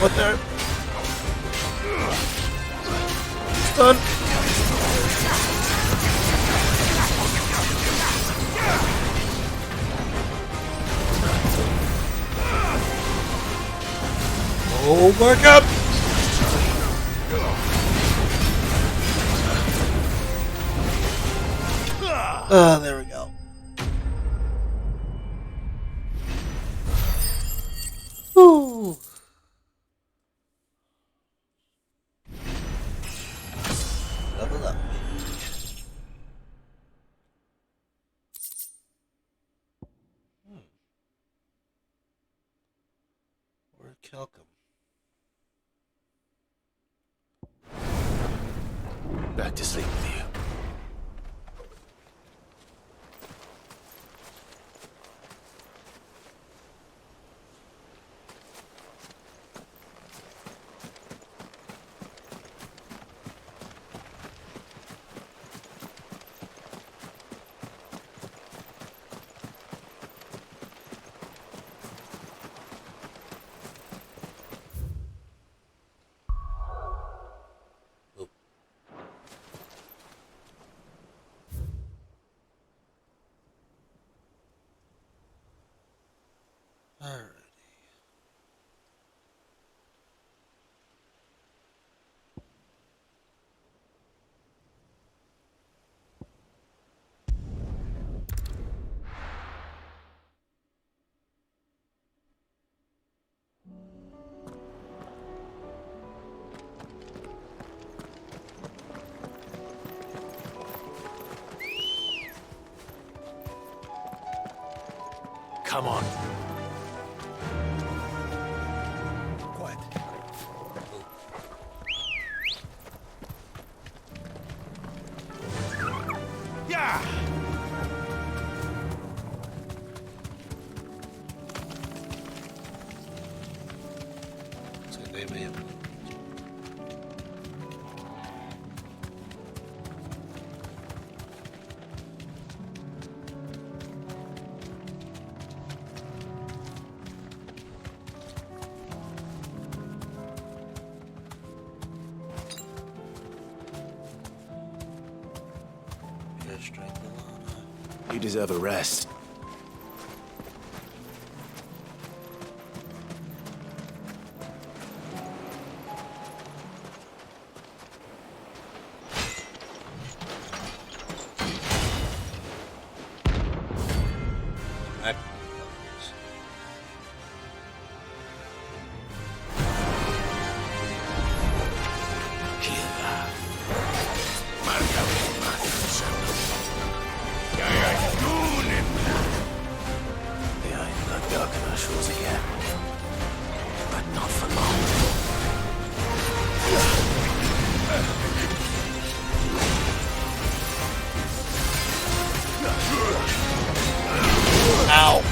What the? Stun. Oh my god! There we go. Ooh. Level up. Or Kelcom. Back to sleep with you. Alright. Come on. Quiet. Yeah! So they may have. You deserve a rest. Ow.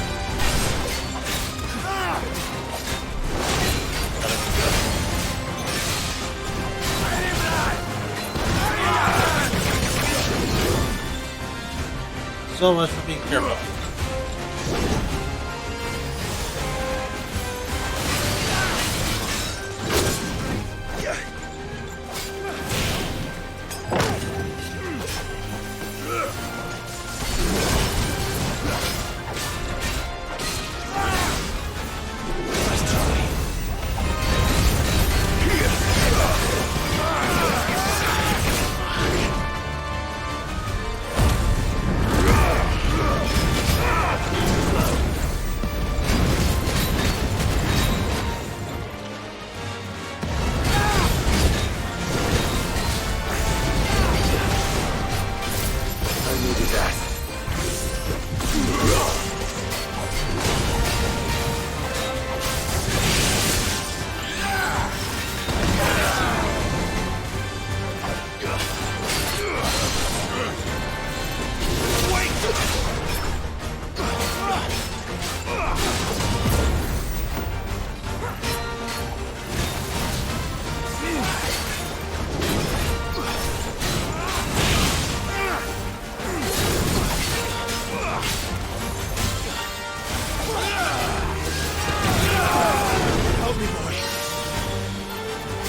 So much for being careful.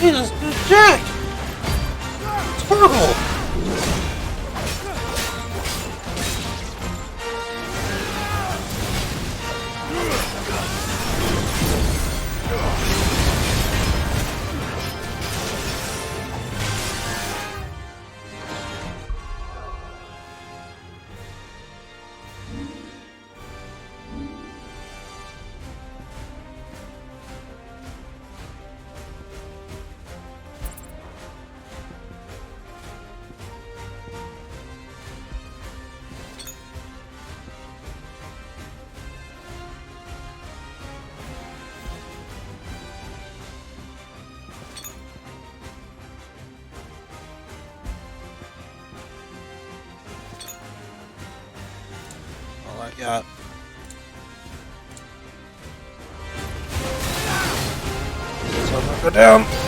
He doesn't do jack! Terrible! Yeah. So I'm gonna go down.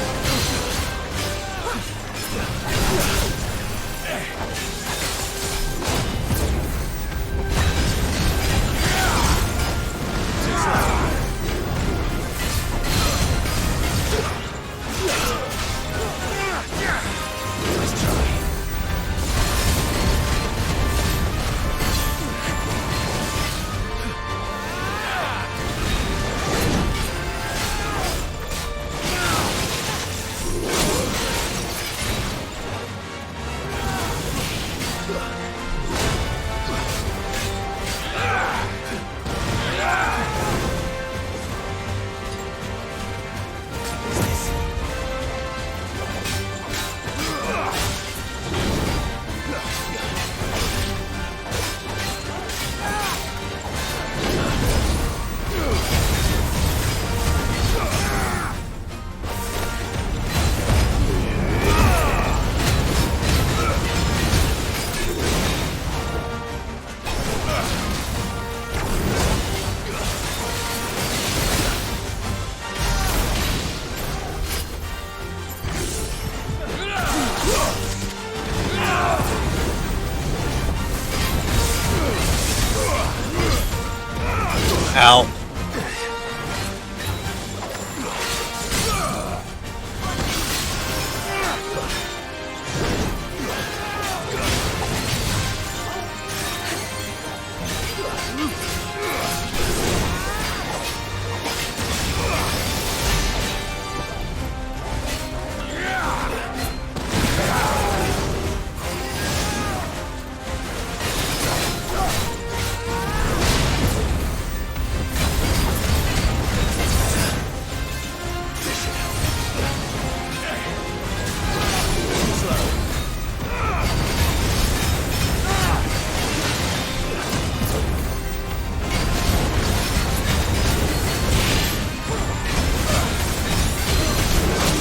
Ow.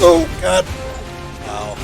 Oh, God. Ow.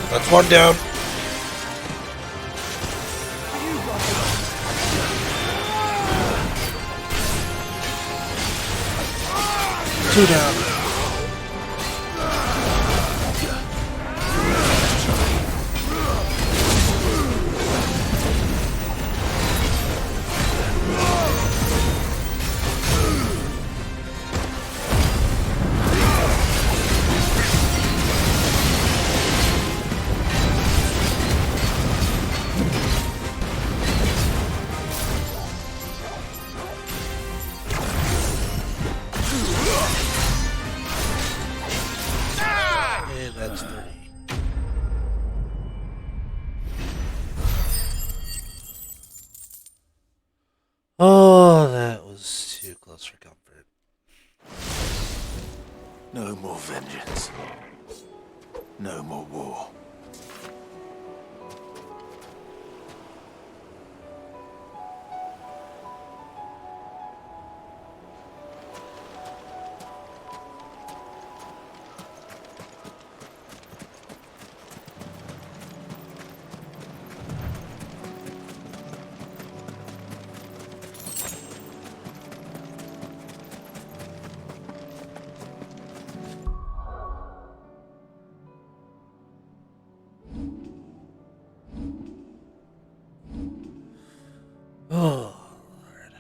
That's one down. Two down. Oh, that was too close for comfort. No more vengeance. No more war. Oh, Lord.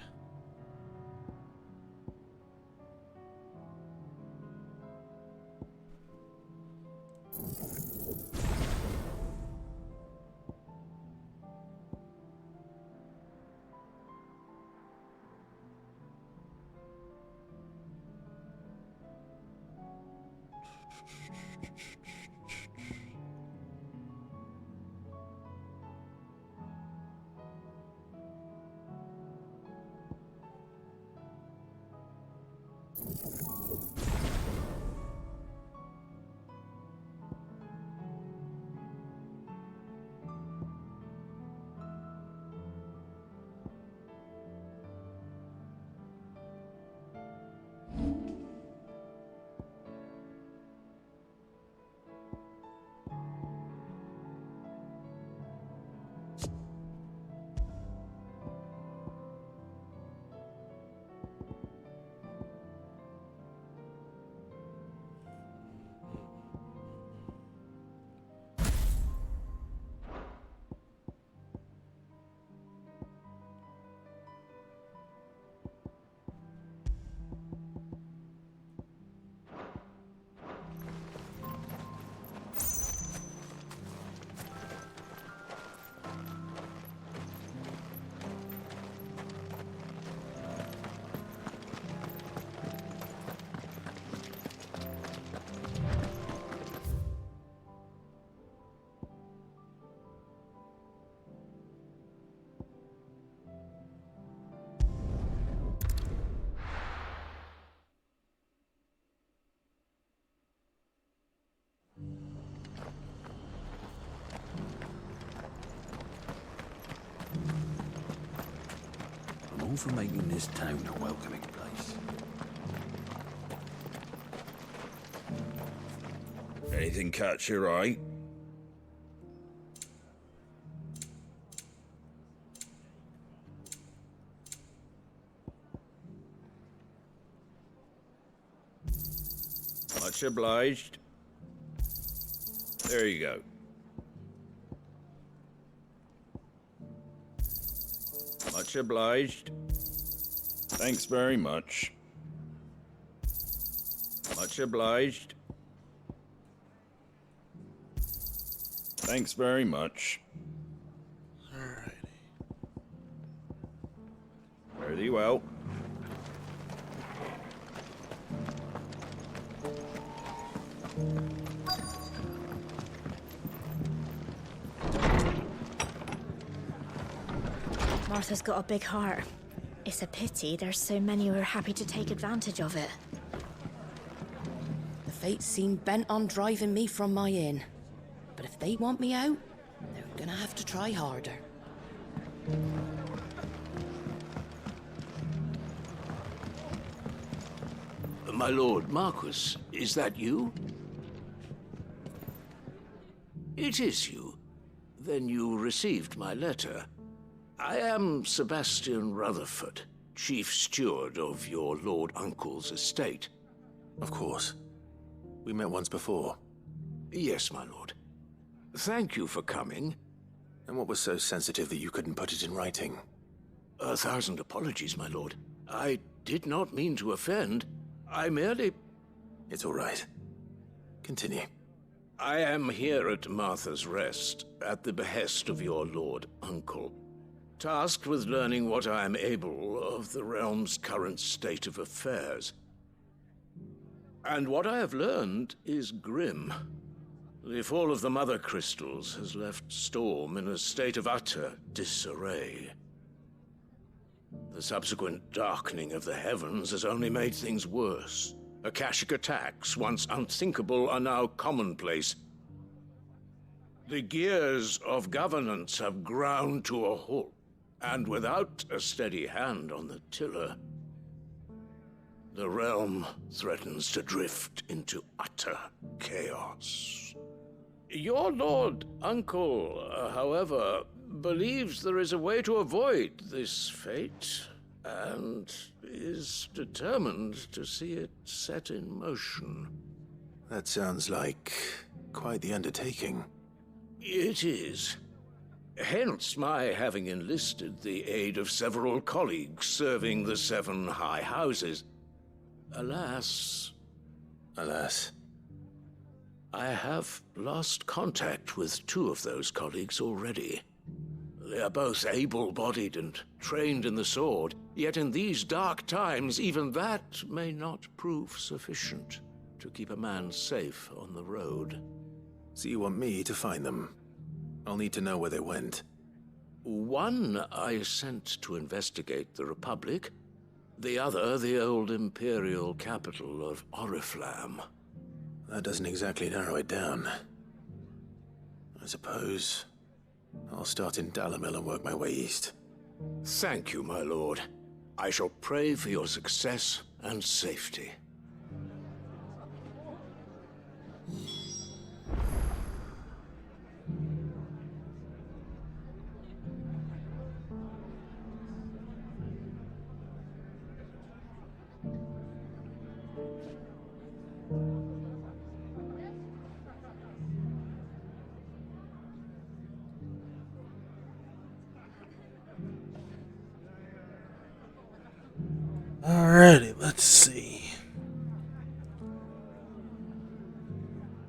I'm all for making this town a welcoming place. Anything catch your eye? Much obliged. There you go. Much obliged. Thanks very much. Much obliged. Thanks very much. Alrighty. Fare thee well. Martha's got a big heart. It's a pity there's so many who are happy to take advantage of it. The fates seem bent on driving me from my inn. But if they want me out, they're gonna have to try harder. My lord Marquis, is that you? It is you. Then you received my letter. I am Sebastian Rutherford, chief steward of your lord uncle's estate. Of course. We met once before. Yes, my lord. Thank you for coming. And what was so sensitive that you couldn't put it in writing? 1,000 apologies, my lord. I did not mean to offend. I merely... It's all right. Continue. I am here at Martha's Rest, at the behest of your lord uncle, tasked with learning what I am able of the realm's current state of affairs. And what I have learned is grim. The fall of the Mother Crystals has left Storm in a state of utter disarray. The subsequent darkening of the heavens has only made things worse. Akashic attacks, once unthinkable, are now commonplace. The gears of governance have ground to a halt, and without a steady hand on the tiller, the realm threatens to drift into utter chaos. Your Lord Uncle, however, believes there is a way to avoid this fate, and is determined to see it set in motion. That sounds like quite the undertaking. It is. Hence my having enlisted the aid of several colleagues serving the 7 high houses. Alas, I have lost contact with 2 of those colleagues already. They are both able-bodied and trained in the sword, yet in these dark times, even that may not prove sufficient to keep a man safe on the road. So you want me to find them? I'll need to know where they went. One I sent to investigate the Republic, the other the old Imperial capital of Oriflamme. That doesn't exactly narrow it down. I suppose I'll start in Dalamil and work my way east. Thank you, my lord. I shall pray for your success and safety. Alrighty, let's see.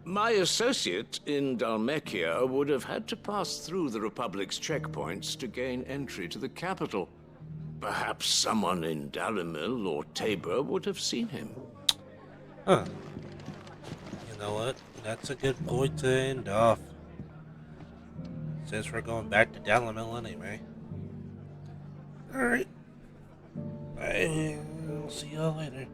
My associate in Dhalmekia would have had to pass through the Republic's checkpoints to gain entry to the capital. Perhaps someone in Dalamil or Tabor would have seen him. Huh. You know what? That's a good point to end off. Since we're going back to Dalamil anyway. Alright. Bye. We'll see y'all later.